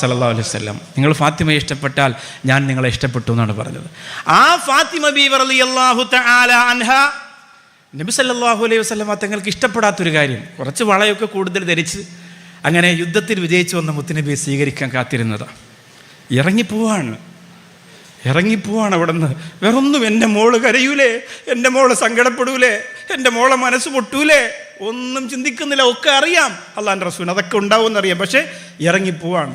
സല്ലല്ലാഹു അലൈഹി വസല്ലം. നിങ്ങൾ ഫാത്തിമയെ ഇഷ്ടപ്പെട്ടാൽ ഞാൻ നിങ്ങളെ ഇഷ്ടപ്പെട്ടു എന്നാണ് പറഞ്ഞത്. ആ ഫാത്തിമ ബീവി റളിയല്ലാഹു തആല അൻഹ നബി സല്ലല്ലാഹു അലൈഹി വസല്ലം തങ്ങൾക്ക് ഇഷ്ടപ്പെടാത്തൊരു കാര്യം, കുറച്ച് വളയൊക്കെ കൂടുതൽ ധരിച്ച് അങ്ങനെ യുദ്ധത്തിൽ വിജയിച്ചു വന്ന മുത്തുനബിയെ സ്വീകരിക്കാൻ കാത്തിരുന്നതാണ്. ഇറങ്ങിപ്പോവാണ് അവിടെ നിന്ന്. വേറൊന്നും, എൻ്റെ മോള് കരയൂലേ, എൻ്റെ മോള് സങ്കടപ്പെടൂലേ, എൻ്റെ മോളെ മനസ്സ് പൊട്ടൂലേ, ഒന്നും ചിന്തിക്കുന്നില്ല. ഒക്കെ അറിയാം, അല്ലാഹുവിൻ്റെ റസൂൽ അതൊക്കെ ഉണ്ടാവുമെന്നറിയാം. പക്ഷെ ഇറങ്ങിപ്പോവാണ്.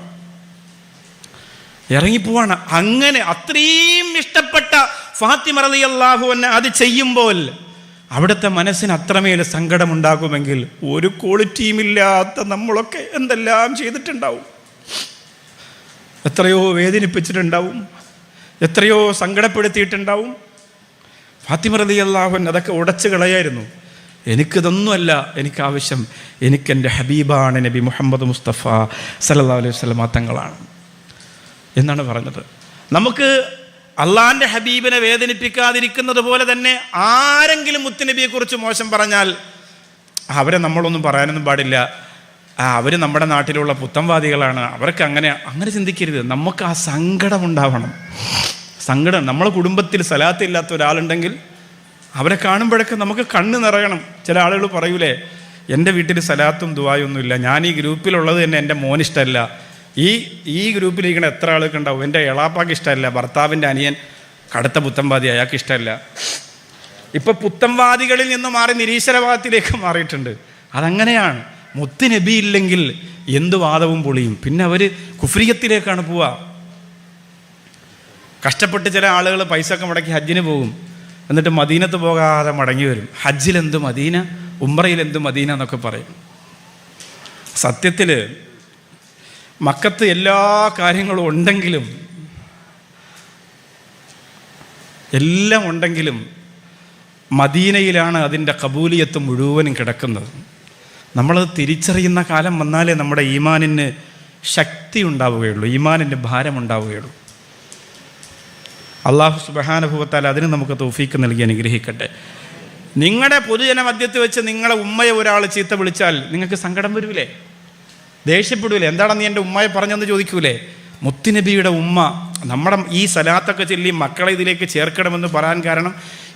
അങ്ങനെ അത്രയും ഇഷ്ടപ്പെട്ട ഫാത്തിമ റളിയല്ലാഹു അൻഹ അത് ചെയ്യുമ്പോൾ അവിടുത്തെ മനസ്സിന് അത്രമേൽ സങ്കടമുണ്ടാകുമെങ്കിൽ ഒരു ക്വാളിറ്റിയും ഇല്ലാത്ത നമ്മളൊക്കെ എന്തെല്ലാം ചെയ്തിട്ടുണ്ടാവും, എത്രയോ വേദനിപ്പിച്ചിട്ടുണ്ടാവും, എത്രയോ സങ്കടപ്പെടുത്തിയിട്ടുണ്ടാവും. ഫാത്തിമ റളിയല്ലാഹു അൻഹ അതൊക്കെ ഉടച്ചു കളയായിരുന്നു. എനിക്കിതൊന്നുമല്ല എനിക്കാവശ്യം, എനിക്കെൻ്റെ ഹബീബാണ് നബി മുഹമ്മദ് മുസ്തഫ സല്ലല്ലാഹു അലൈഹി വസല്ലം തങ്ങളാണ് എന്നാണ് പറഞ്ഞത്. നമുക്ക് അള്ളാഹിൻ്റെ ഹബീബിനെ വേദനിപ്പിക്കാതിരിക്കുന്നത് പോലെ തന്നെ ആരെങ്കിലും മുത്തുനബിയെക്കുറിച്ച് മോശം പറഞ്ഞാൽ അവരെ നമ്മളൊന്നും പറയാനൊന്നും പാടില്ല, അവർ നമ്മുടെ നാട്ടിലുള്ള പുത്തൻവാദികളാണ്, അവർക്ക് അങ്ങനെ ചിന്തിക്കരുത്. നമുക്ക് ആ സങ്കടമുണ്ടാവണം. സങ്കടം, നമ്മളെ കുടുംബത്തിൽ സലാത്തില്ലാത്ത ഒരാളുണ്ടെങ്കിൽ അവരെ കാണുമ്പോഴൊക്കെ നമുക്ക് കണ്ണ് നിറയണം. ചില ആളുകൾ പറയൂലേ, എൻ്റെ വീട്ടിൽ സലാത്തും ദുആയൊന്നുമില്ല, ഞാൻ ഈ ഗ്രൂപ്പിലുള്ളത് തന്നെ എൻ്റെ മോനിഷ്ടമല്ല, ഈ ഗ്രൂപ്പിലിരിക്കണ എത്ര ആൾക്ക് ഉണ്ടാവും, എൻ്റെ എളാപ്പാക്ക് ഇഷ്ടമല്ല, ഭർത്താവിൻ്റെ അനിയൻ കടുത്ത പുത്തൻവാദി, അയാൾക്ക് ഇഷ്ടമല്ല. ഇപ്പം പുത്തൻവാദികളിൽ നിന്ന് മാറി നിരീശ്വരവാദത്തിലേക്ക് മാറിയിട്ടുണ്ട്. അതങ്ങനെയാണ്. മുത്ത് നബി ഇല്ലെങ്കിൽ എന്ത് വാദവും പൊളിയും. പിന്നെ അവർ കുഫ്രിയത്തിലേക്കാണ് പോവുക. കഷ്ടപ്പെട്ട് ചില ആളുകൾ പൈസ ഒക്കെ മുടക്കി ഹജ്ജിന് പോകും, എന്നിട്ട് മദീനത്ത് പോകാതെ മടങ്ങി വരും. ഹജ്ജിലെന്ത് മദീന, ഉംറയിലെന്ത് മദീന എന്നൊക്കെ പറയും. സത്യത്തിൽ മക്കത്ത് എല്ലാ കാര്യങ്ങളും ഉണ്ടെങ്കിലും എല്ലാം ഉണ്ടെങ്കിലും മദീനയിലാണ് അതിൻ്റെ കബൂലിയത്ത് മുഴുവനും കിടക്കുന്നത്. നമ്മളത് തിരിച്ചറിയുന്ന കാലം വന്നാലേ നമ്മുടെ ഈമാനിന് ശക്തി ഉണ്ടാവുകയുള്ളൂ, ഈമാനിൻ്റെ ഭാരമുണ്ടാവുകയുള്ളൂ. അള്ളാഹു സുബ്ഹാനഹു വ തആല അതിന് നമുക്ക് തൗഫീക്ക് നൽകി അനുഗ്രഹിക്കട്ടെ. നിങ്ങളുടെ പൊതുജന മധ്യത്തിൽ വെച്ച് നിങ്ങളെ ഉമ്മയെ ഒരാൾ ചീത്ത വിളിച്ചാൽ നിങ്ങൾക്ക് സങ്കടം വരൂലേ, ദേഷ്യപ്പെടൂലേ? എന്താണ് നീ എൻ്റെ ഉമ്മയെ പറഞ്ഞെന്ന് ചോദിക്കൂലേ? മുത്തുനബിയുടെ ഉമ്മ നമ്മുടെ ഈ സലാത്തൊക്കെ ചൊല്ലി മക്കളെ ഇതിലേക്ക് ചേർക്കണമെന്ന് പറയാൻ കാരണം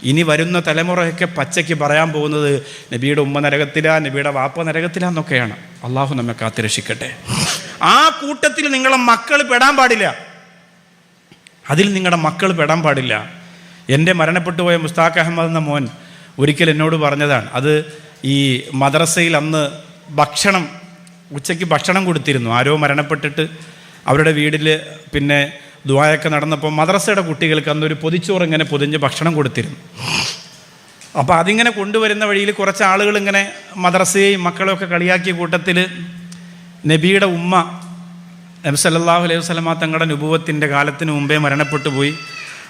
ഇനി വരുന്ന തലമുറയൊക്കെ പച്ചയ്ക്ക് പറയാൻ പോകുന്നത് നബിയുടെ ഉമ്മ നരകത്തിലാ, നബിയുടെ വാപ്പ നരകത്തിലാന്നൊക്കെയാണ്. അള്ളാഹു നമ്മെ കാത്തുരക്ഷിക്കട്ടെ. ആ കൂട്ടത്തിൽ നിങ്ങളെ മക്കൾ പെടാൻ പാടില്ല, അതിൽ നിങ്ങളുടെ മക്കൾ പെടാൻ പാടില്ല. എൻ്റെ മരണപ്പെട്ടു പോയ മുസ്താഖ് അഹമ്മദ് എന്ന മോൻ ഒരിക്കൽ എന്നോട് പറഞ്ഞതാണ്. അത് ഈ മദ്രസയിൽ അന്ന് ഉച്ചയ്ക്ക് ഭക്ഷണം കൊടുത്തിരുന്നു. ആരോ മരണപ്പെട്ടിട്ട് അവരുടെ വീട്ടിൽ പിന്നെ ദുആയൊക്കെ നടന്നപ്പോൾ മദ്രസയുടെ കുട്ടികൾക്ക് അന്നൊരു പൊതിച്ചോറ് ഇങ്ങനെ പൊതിഞ്ഞ് ഭക്ഷണം കൊടുത്തിരുന്നു. അപ്പോൾ അതിങ്ങനെ കൊണ്ടുവരുന്ന വഴിയിൽ കുറച്ച് ആളുകൾ ഇങ്ങനെ മദ്രസയെയും മക്കളെയൊക്കെ കളിയാക്കിയ കൂട്ടത്തിൽ നബിയുടെ ഉമ്മ നബി സല്ലല്ലാഹു അലൈഹി വസല്ലമ തങ്ങളുടെ നുബുവത്തിൻ്റെ കാലത്തിന് മുമ്പേ മരണപ്പെട്ടു പോയി,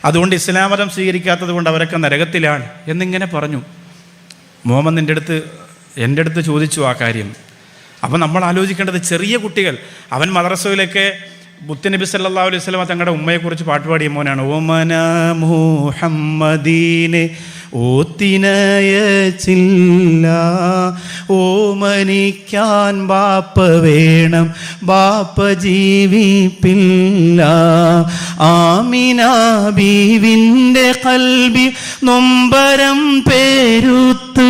അതുകൊണ്ട് ഇസ്ലാം മതം സ്വീകരിക്കാത്തത് കൊണ്ട് അവരൊക്കെ നരകത്തിലാണ് എന്നിങ്ങനെ പറഞ്ഞു. മുഹമ്മദ് എൻ്റെ അടുത്ത് ചോദിച്ചു ആ കാര്യം. അപ്പം നമ്മൾ ആലോചിക്കേണ്ടത് ചെറിയ കുട്ടികൾ, അവൻ മദ്രസയിലൊക്കെ മുത്തുനബി സല്ലല്ലാഹു അലൈഹി വസല്ലമ തങ്ങളുടെ ഉമ്മയെക്കുറിച്ച് പാട്ടുപാടിയ മോനാണ്. ഓമന മുഹമ്മദീനെ ഓത്തിനയച്ചില്ല, ഓമനിക്കാൻ ബാപ്പ വേണം, ബാപ്പ ജീവിപ്പില്ല. ആമിന ബീവിൻ്റെ കൽബി നൊമ്പരം പേരുത്ത്,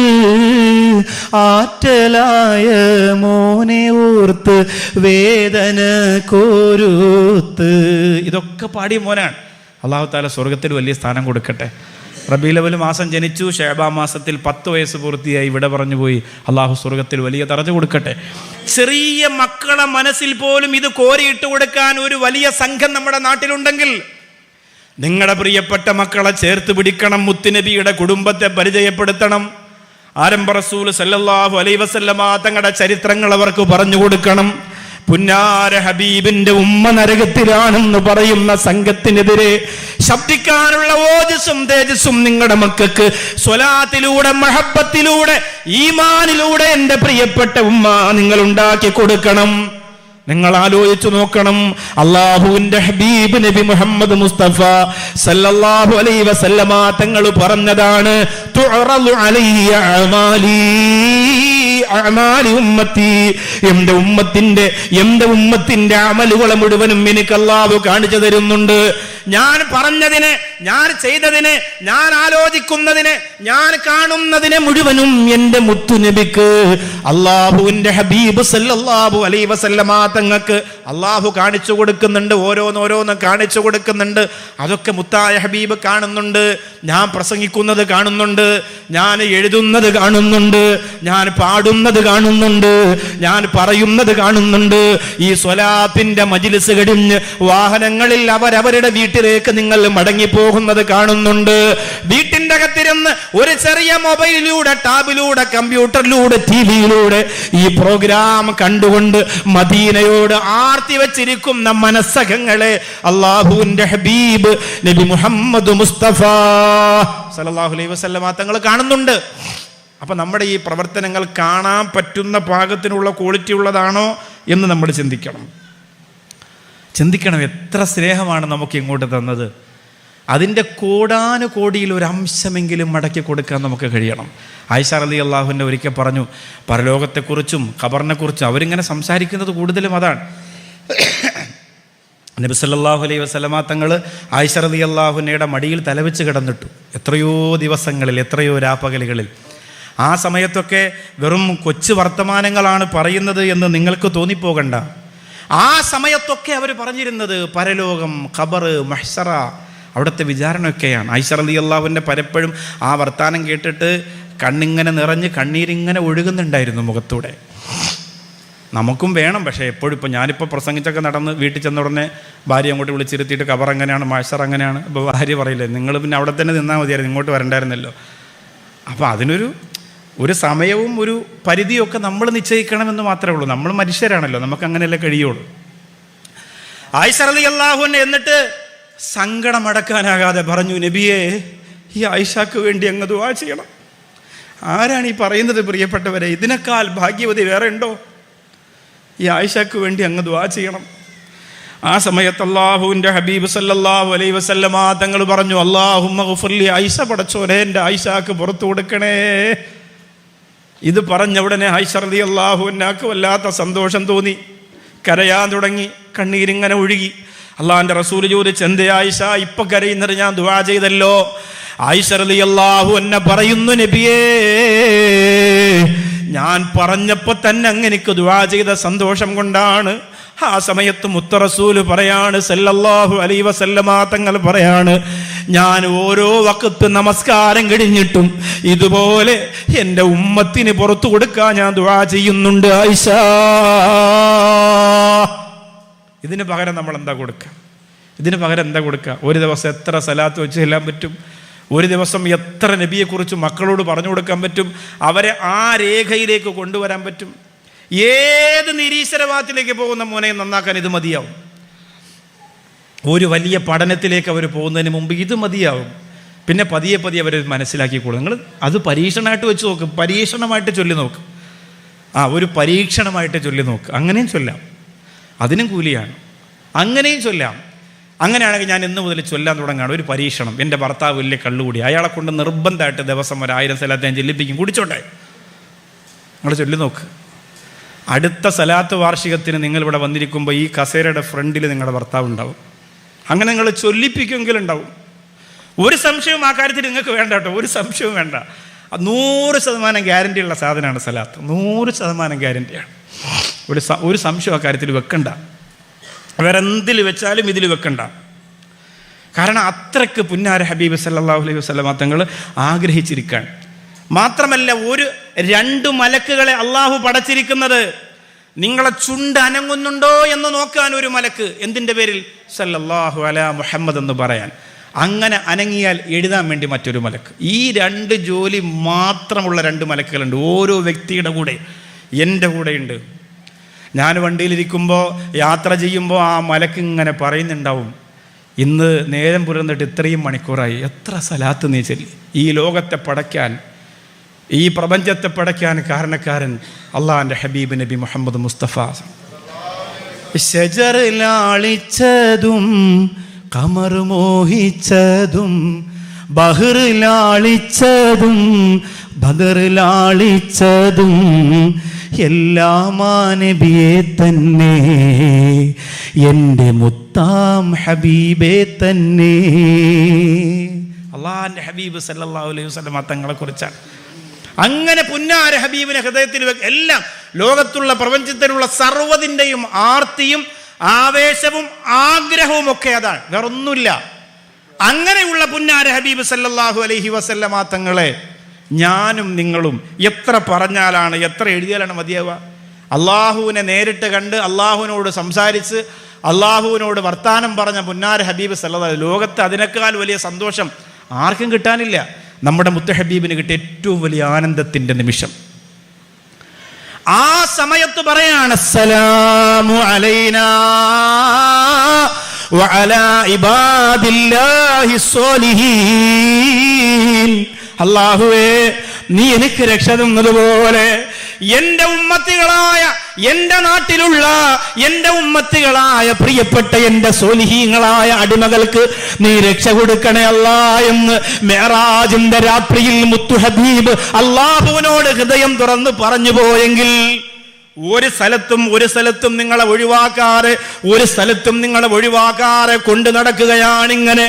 ആറ്റലായ മോനെ ഓർത്ത് വേദന കോരുത്ത്. ഇതൊക്കെ പാടിയ മോനാണ്. അല്ലാഹു തആല സ്വർഗത്തിൽ വലിയ സ്ഥാനം കൊടുക്കട്ടെ. റബീഉൽ അവ്വൽ മാസം ജനിച്ചു, ശഅബാൻ മാസത്തിൽ 10 വയസ്സ് പൂർത്തിയായി ഇവിടെ പറഞ്ഞു പോയി. അള്ളാഹു സ്വർഗത്തിൽ വലിയ ദറജ കൊടുക്കട്ടെ. ചെറിയ മക്കളെ മനസ്സിൽ പോലും ഇത് കോരിയിട്ട് കൊടുക്കാൻ ഒരു വലിയ സംഘം നമ്മുടെ നാട്ടിലുണ്ടെങ്കിൽ നിങ്ങളുടെ പ്രിയപ്പെട്ട മക്കളെ ചേർത്ത് പിടിക്കണം. മുത്തുനബിയുടെ കുടുംബത്തെ പരിചയപ്പെടുത്തണം. ആരംഭ റസൂൽ സല്ലല്ലാഹു അലൈഹി വസല്ലമ തങ്ങളുടെ ചരിത്രങ്ങൾ അവർക്ക് പറഞ്ഞു കൊടുക്കണം. പുന്നാര ഹബീബിന്റെ ഉമ്മ നരകത്തിലാണെന്ന് പറയുന്ന സംഘത്തിനെതിരെ ശബ്ദിക്കാനുള്ള ഓജസ്സും തേജസ്സും നിങ്ങളുടെ മക്കൾക്ക് സ്വലാത്തിലൂടെ, മഹബ്ബത്തിലൂടെ, ഈമാനിലൂടെ എൻ്റെ പ്രിയപ്പെട്ട ഉമ്മ നിങ്ങൾ ഉണ്ടാക്കി കൊടുക്കണം. നിങ്ങൾ ആലോചിച്ചു നോക്കണം. അല്ലാഹുവിന്റെ ഹബീബ് നബി മുഹമ്മദ് മുസ്തഫ സല്ലല്ലാഹു അലൈഹി വസല്ലമ തങ്ങൾ പറഞ്ഞതാണ്, തുഅറദു അലയ്യ അഅമാലി ഉമ്മത്തി, എൻ്റെ ഉമ്മത്തിന്റെ അമലുകളെ മുഴുവനും എനിക്ക് അല്ലാഹു കാണിച്ചു തരുന്നുണ്ട്. ഞാൻ പറഞ്ഞതിന്, ഞാൻ ചെയ്തതിന്, ഞാൻ ആലോചിക്കുന്നതിന്, ഞാൻ കാണുന്നതിനെ മുഴുവനും എൻ്റെ മുത്തുനബിക്ക് അല്ലാഹുവിന്റെ ഹബീബ് സല്ലല്ലാഹു അലൈഹി വസല്ലമ തങ്ങൾക്ക് അല്ലാഹു കാണിച്ചു കൊടുക്കുന്നുണ്ട്. ഓരോന്നോരോന്ന് കാണിച്ചു കൊടുക്കുന്നുണ്ട്. അതൊക്കെ മുത്തായ ഹബീബ് കാണുന്നുണ്ട്. ഞാൻ പ്രസംഗിക്കുന്നത് കാണുന്നുണ്ട്, ഞാൻ എഴുതുന്നത് കാണുന്നുണ്ട്, ഞാൻ പാടുന്നത് കാണുന്നുണ്ട്, ഞാൻ പറയുന്നത് കാണുന്നുണ്ട്. ഈ സ്വലാത്തിന്റെ മജ്‌ലിസ് കഴിഞ്ഞ് വാഹനങ്ങളിൽ അവരവരുടെ വീട്ടിലേക്ക് നിങ്ങൾ മടങ്ങിപ്പോകുന്നത് കാണുന്നുണ്ട്. വീട്ടിന്റെ അകത്തിരുന്ന് ഒരു ചെറിയ മൊബൈലിലൂടെ, ടാബിലൂടെ, കമ്പ്യൂട്ടറിലൂടെ, ടിവിയിലൂടെ ഈ പ്രോഗ്രാം കണ്ടുകൊണ്ട് മദീനയോട് ആർത്തി വെച്ചിരിക്കുന്ന മനസ്സകങ്ങളെ അല്ലാഹുവിന്റെ ഹബീബ് നബി മുഹമ്മദ് മുസ്തഫ സല്ലല്ലാഹു അലൈഹി വസല്ലമ തങ്ങൾ കാണുന്നുണ്ട്. അപ്പം നമ്മുടെ ഈ പ്രവർത്തനങ്ങൾ കാണാൻ പറ്റുന്ന പാകത്തിനുള്ള ക്വാളിറ്റി ഉള്ളതാണോ എന്ന് നമ്മൾ ചിന്തിക്കണം. എത്ര സ്നേഹമാണ് നമുക്ക് ഇങ്ങോട്ട് തന്നത്. അതിൻ്റെ കോടാനുകോടിയിൽ ഒരു അംശമെങ്കിലും മടക്കി കൊടുക്കാൻ നമുക്ക് കഴിയണം. ആയിഷ റളിയല്ലാഹു അൻഹ ഒരിക്കൽ പറഞ്ഞു, പരലോകത്തെക്കുറിച്ചും ഖബറിനെക്കുറിച്ചും അവരിങ്ങനെ സംസാരിക്കുന്നത് കൂടുതലും അതാണ്. നബി സല്ലല്ലാഹു അലൈഹി വസല്ലമ തങ്ങൾ ആയിഷ റളിയല്ലാഹു അൻഹയുടെ മടിയിൽ തലവെച്ച് കിടന്നിട്ടു എത്രയോ ദിവസങ്ങളിൽ, എത്രയോ രാപ്പകലുകളിൽ. ആ സമയത്തൊക്കെ വെറും കൊച്ചു വർത്തമാനങ്ങളാണ് പറയുന്നത് എന്ന് നിങ്ങൾക്ക് തോന്നിപ്പോകണ്ട. ആ സമയത്തൊക്കെ അവർ പറഞ്ഞിരുന്നത് പരലോകം, ഖബർ, മഹ്ശറ, അവിടുത്തെ വിചാരണയൊക്കെയാണ്. ആയിഷ റളിയല്ലാഹു അൻഹ പലപ്പോഴും ആ വർത്താനം കേട്ടിട്ട് കണ്ണിങ്ങനെ നിറഞ്ഞ് കണ്ണീരിങ്ങനെ ഒഴുകുന്നുണ്ടായിരുന്നു മുഖത്തൂടെ. നമുക്കും വേണം, പക്ഷേ എപ്പോഴും ഇപ്പോൾ ഞാനിപ്പോൾ പ്രസംഗിച്ചൊക്കെ നടന്ന് വീട്ടിൽ ചെന്ന ഉടനെ ഭാര്യ അങ്ങോട്ട് വിളിച്ചിരുത്തിയിട്ട് ഖബർ അങ്ങനെയാണ്, മഹ്ശർ അങ്ങനെയാണ്. ഇപ്പോൾ ഭാര്യ പറയില്ലേ, നിങ്ങൾ പിന്നെ അവിടെ തന്നെ നിന്നാൽ മതിയായിരുന്നു, ഇങ്ങോട്ട് വരണ്ടായിരുന്നല്ലോ. അപ്പോൾ അതിനൊരു സമയവും ഒരു പരിധിയൊക്കെ നമ്മൾ നിശ്ചയിക്കണമെന്ന് മാത്രമേ ഉള്ളൂ. നമ്മൾ മനുഷ്യരാണല്ലോ, നമുക്ക് അങ്ങനെയല്ലേ കഴിയുള്ളൂ. ആയിഷ റളിയല്ലാഹു അൻഹ എന്നിട്ട് സങ്കടമടക്കാനാകാതെ പറഞ്ഞു, നബിയേ, ഈ ആയിഷക്ക് വേണ്ടി അങ്ങ് ദുആ ചെയ്യണം. ആരാണ് ഈ പറയുന്നത് പ്രിയപ്പെട്ടവരെ? ഇതിനേക്കാൾ ഭാഗ്യവതി വേറെ ഉണ്ടോ? ഈ ആയിഷക്ക് വേണ്ടി അങ്ങ് ദുആ ചെയ്യണം. ആ സമയത്ത് അല്ലാഹുവിൻ്റെ ഹബീബ് സല്ലല്ലാഹു അലൈഹി വസല്ലമ തങ്ങൾ പറഞ്ഞു, അല്ലാഹുമ്മ ഗുഫിർലി, ആയിഷ പടച്ചോനെ എൻ്റെ ആയിഷക്ക് പുറത്തു കൊടുക്കണേ. ഇത് പറഞ്ഞ ഉടനെ ആയിഷ റളിയല്ലാഹു അൻഹക്ക് വല്ലാത്ത സന്തോഷം തോന്നി, കരയാൻ തുടങ്ങി, കണ്ണീരിങ്ങനെ ഒഴുകി. അള്ളാഹിൻ്റെ റസൂൽ ചോദിച്ചു, എന്തേ ആയിഷ ഇപ്പൊ കരയുന്നത്? ഞാൻ ദുആ ചെയ്തല്ലോ. ആയിഷ റളിയല്ലാഹു അൻഹ പറയുന്നു, നബിയേ, ഞാൻ പറഞ്ഞപ്പോൾ തന്നെ അങ്ങനെക്ക് ദുആ ചെയ്ത സന്തോഷം കൊണ്ടാണ്. ആ സമയത്ത് മുത്ത റസൂൽ പറയാണ്, സല്ലല്ലാഹു അലൈഹി വസല്ലമ തങ്ങൾ പറയാണ്, ഞാൻ ഓരോ വഖത്ത് നമസ്കാരം കഴിഞ്ഞിട്ടും ഇതുപോലെ എൻ്റെ ഉമ്മത്തിന് പുറത്തു കൊടുക്കാൻ ഞാൻ ദുആ ചെയ്യുന്നുണ്ട് ആയിഷ. ഇതിന് പകരം നമ്മൾ എന്താ കൊടുക്കുക? ഒരു ദിവസം എത്ര സലാത്ത് വെച്ച് ചെല്ലാൻ പറ്റും? ഒരു ദിവസം എത്ര നബിയെക്കുറിച്ച് മക്കളോട് പറഞ്ഞു കൊടുക്കാൻ പറ്റും? അവരെ ആ രേഖയിലേക്ക് കൊണ്ടുവരാൻ പറ്റും? ഏത് നിരീശ്വരവാദത്തിലേക്ക് പോകുന്ന മോനെ നന്നാക്കാൻ ഇത് മതിയാവും. ഒരു വലിയ പഠനത്തിലേക്ക് അവർ പോകുന്നതിന് മുമ്പ് ഇത് മതിയാവും. പിന്നെ പതിയെ അവർ മനസ്സിലാക്കിക്കോളും. നിങ്ങൾ അത് പരീക്ഷണമായിട്ട് വെച്ച് നോക്ക്, പരീക്ഷണമായിട്ട് ചൊല്ലി നോക്ക്. ഒരു പരീക്ഷണമായിട്ട് ചൊല്ലി നോക്ക്. അങ്ങനെയും ചൊല്ലാം, അതിനും കൂലിയാണ്. അങ്ങനെയും ചൊല്ലാം. അങ്ങനെയാണെങ്കിൽ ഞാൻ ഇന്ന് മുതൽ ചൊല്ലാൻ തുടങ്ങാണ്. ഒരു പരീക്ഷണം. എൻ്റെ ഭർത്താവ് വലിയ കള്ളുകൂടി, അയാളെ കൊണ്ട് നിർബന്ധമായിട്ട് ദിവസം 1000 സലാത്ത് ഞാൻ ചെല്ലിപ്പിക്കും, കുടിച്ചോട്ടെ. നിങ്ങൾ ചൊല്ലി നോക്ക്. അടുത്ത സലാത്ത് വാർഷികത്തിന് നിങ്ങളിവിടെ വന്നിരിക്കുമ്പോൾ ഈ കസേരയുടെ ഫ്രണ്ടിൽ നിങ്ങളുടെ ഭർത്താവ് ഉണ്ടാവും. അങ്ങനെ നിങ്ങൾ ചൊല്ലിപ്പിക്കുമെങ്കിലും ഉണ്ടാവും. ഒരു സംശയവും ആ കാര്യത്തിൽ നിങ്ങൾക്ക് വേണ്ട കേട്ടോ, ഒരു സംശയവും വേണ്ട. 100% ഗ്യാരണ്ടിയുള്ള സാധനമാണ് സലാത്ത്. 100% ഗ്യാരണ്ടിയാണ്. ഒരു സംശയം ആ കാര്യത്തിൽ വെക്കണ്ട. വേറെ എന്തിൽ വെച്ചാലും ഇതിൽ വെക്കണ്ട. കാരണം അത്രയ്ക്ക് പുന്നാര ഹബീബ് സല്ലല്ലാഹു അലൈഹി വസല്ലമ തങ്ങൾ ആഗ്രഹിച്ചിരിക്കാൻ. മാത്രമല്ല, 2 മലക്കുകളെ അള്ളാഹു പടച്ചിരിക്കുന്നത്. നിങ്ങളെ ചുണ്ട് അനങ്ങുന്നുണ്ടോ എന്ന് നോക്കാൻ ഒരു മലക്ക്. എന്തിൻ്റെ പേരിൽ? സല്ലല്ലാഹു അലാ മുഹമ്മദ് എന്ന് പറയാൻ. അങ്ങനെ അനങ്ങിയാൽ എഴുതാൻ വേണ്ടി മറ്റൊരു മലക്ക്. ഈ 2 ജോലി മാത്രമുള്ള 2 മലക്കുകളുണ്ട് ഓരോ വ്യക്തിയുടെ കൂടെ. എൻ്റെ കൂടെയുണ്ട്. ഞാൻ വണ്ടിയിലിരിക്കുമ്പോൾ, യാത്ര ചെയ്യുമ്പോൾ ആ മലക്ക് ഇങ്ങനെ പറയുന്നുണ്ടാവും, ഇന്ന് നേരം പുലർന്നിട്ട് ഇത്രയും മണിക്കൂറായി, എത്ര സലാത്ത് നീ ചൊല്ലി. ഈ ലോകത്തെ പടയ്ക്കാൻ, ഈ പ്രപഞ്ചത്തെ പടയ്ക്കാൻ കാരണക്കാരൻ അള്ളാഹിൻ്റെ ഹബീബ് നബി മുഹമ്മദ് മുസ്തഫ. ഷജറിലാളിച്ചതും ഖമർ മോഹിച്ചതും ബഹറിലാളിച്ചതും ബദറിലാളിച്ചതും എല്ലാം നബിയെ തന്നെ, എൻ്റെ മുത്താം ഹബീബെ തന്നെ. അള്ളാഹിൻ്റെ ഹബീബ് സല്ലല്ലാഹു അലൈഹി വസല്ലം തങ്ങളെ കുറിച്ചാണ്. അങ്ങനെ പുന്നാര ഹബീബിനെ ഹൃദയത്തിൽ എല്ലാം ലോകത്തുള്ള പ്രപഞ്ചത്തിലുള്ള സർവ്വതിൻ്റെയും ആർത്തിയും ആവേശവും ആഗ്രഹവും ഒക്കെ അതാണ്, വേറൊന്നുമില്ല. അങ്ങനെയുള്ള പുന്നാര ഹബീബ് സല്ലല്ലാഹു അലൈഹി വസല്ലമ തങ്ങളെ ഞാനും നിങ്ങളും എത്ര പറഞ്ഞാലാണ്, എത്ര എഴുതിയാലാണ് മതിയാവുക? അള്ളാഹുവിനെ നേരിട്ട് കണ്ട് അള്ളാഹുവിനോട് സംസാരിച്ച് അള്ളാഹുവിനോട് വർത്താനം പറഞ്ഞ പുന്നാര ഹബീബ് സല്ലല്ലാഹു അലൈഹി, ലോകത്ത് അതിനേക്കാൾ വലിയ സന്തോഷം ആർക്കും കിട്ടാനില്ല. നമ്മുടെ മുത്ത ഹബീബിന് കിട്ടിയ ഏറ്റവും വലിയ ആനന്ദത്തിൻ്റെ നിമിഷം. ആ സമയത്ത് പറയാണ്, അസ്സലാമു അലൈനാ വഅലാ ഇബാദില്ലാഹി സ്വാലിഹീൻ. അല്ലാഹുവേ, നീ എനിക്ക് രക്ഷ തന്നതുപോലെ എന്റെ ഉമ്മത്തികളായ, എന്റെ നാട്ടിലുള്ള എന്റെ ഉമ്മത്തികളായ പ്രിയപ്പെട്ട എന്റെ സ്വാലിഹീങ്ങളായ അടിമകൾക്ക് നീ രക്ഷ കൊടുക്കണേ അല്ലാ എന്ന് മിഅ്റാജിന്റെ രാത്രിയിൽ മുത്തു ഹബീബ് അല്ലാഹുവിനോട് ഹൃദയം തുറന്ന് പറഞ്ഞു പോയെങ്കിൽ ഒരു സ്ഥലത്തും നിങ്ങളെ ഒഴിവാക്കാതെ കൊണ്ടു നടക്കുകയാണ്.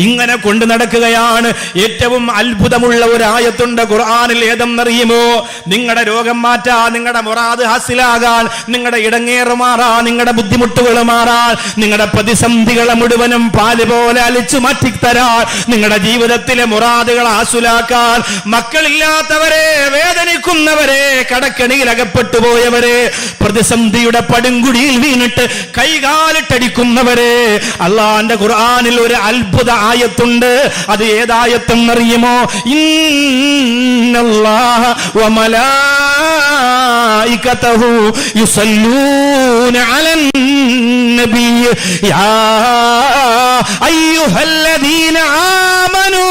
ഇങ്ങനെ കൊണ്ടു നടക്കുകയാണ്. ഏറ്റവും അത്ഭുതമുള്ള ഒരു ആയത്തുണ്ട് ഖുർആനിൽ. ഏതെന്നറിയുമോ? നിങ്ങളുടെ രോഗം മാറ്റാൻ, നിങ്ങളുടെ മുറാദ് ഹാസിലാകാൻ, നിങ്ങളുടെ ഇടങ്ങേറ് മാറാൻ, നിങ്ങളുടെ ബുദ്ധിമുട്ടുകൾ മാറാൻ, നിങ്ങളുടെ പ്രതിസന്ധികളെ മുഴുവനും പാല് പോലെ അലിച്ചു മാറ്റിത്തരാൻ, നിങ്ങളുടെ ജീവിതത്തിലെ മുറാദുകൾ ഹാസിലാക്കാൻ, മക്കളില്ലാത്തവരെ, വേദനിക്കുന്നവരെ, കടക്കണിയിൽ അകപ്പെട്ടു പോയവരെ, പ്രതിസന്ധിയുടെ പടുങ്കുടിയിൽ വീണിട്ട് കൈകാലിട്ടടിക്കുന്നവരെ, അള്ളാന്റെ ഖുർആനിൽ ഒരു അത്ഭുത ആയത്തുണ്ട്. അത് ഏതായത്തെന്നറിയുമോ? ഇന്നല്ലാഹ വമലായികതഹു യുസല്ലൂന അലൻ നബിയ്യ യാ അയ്യുഹല്ലദീന ആമനൂ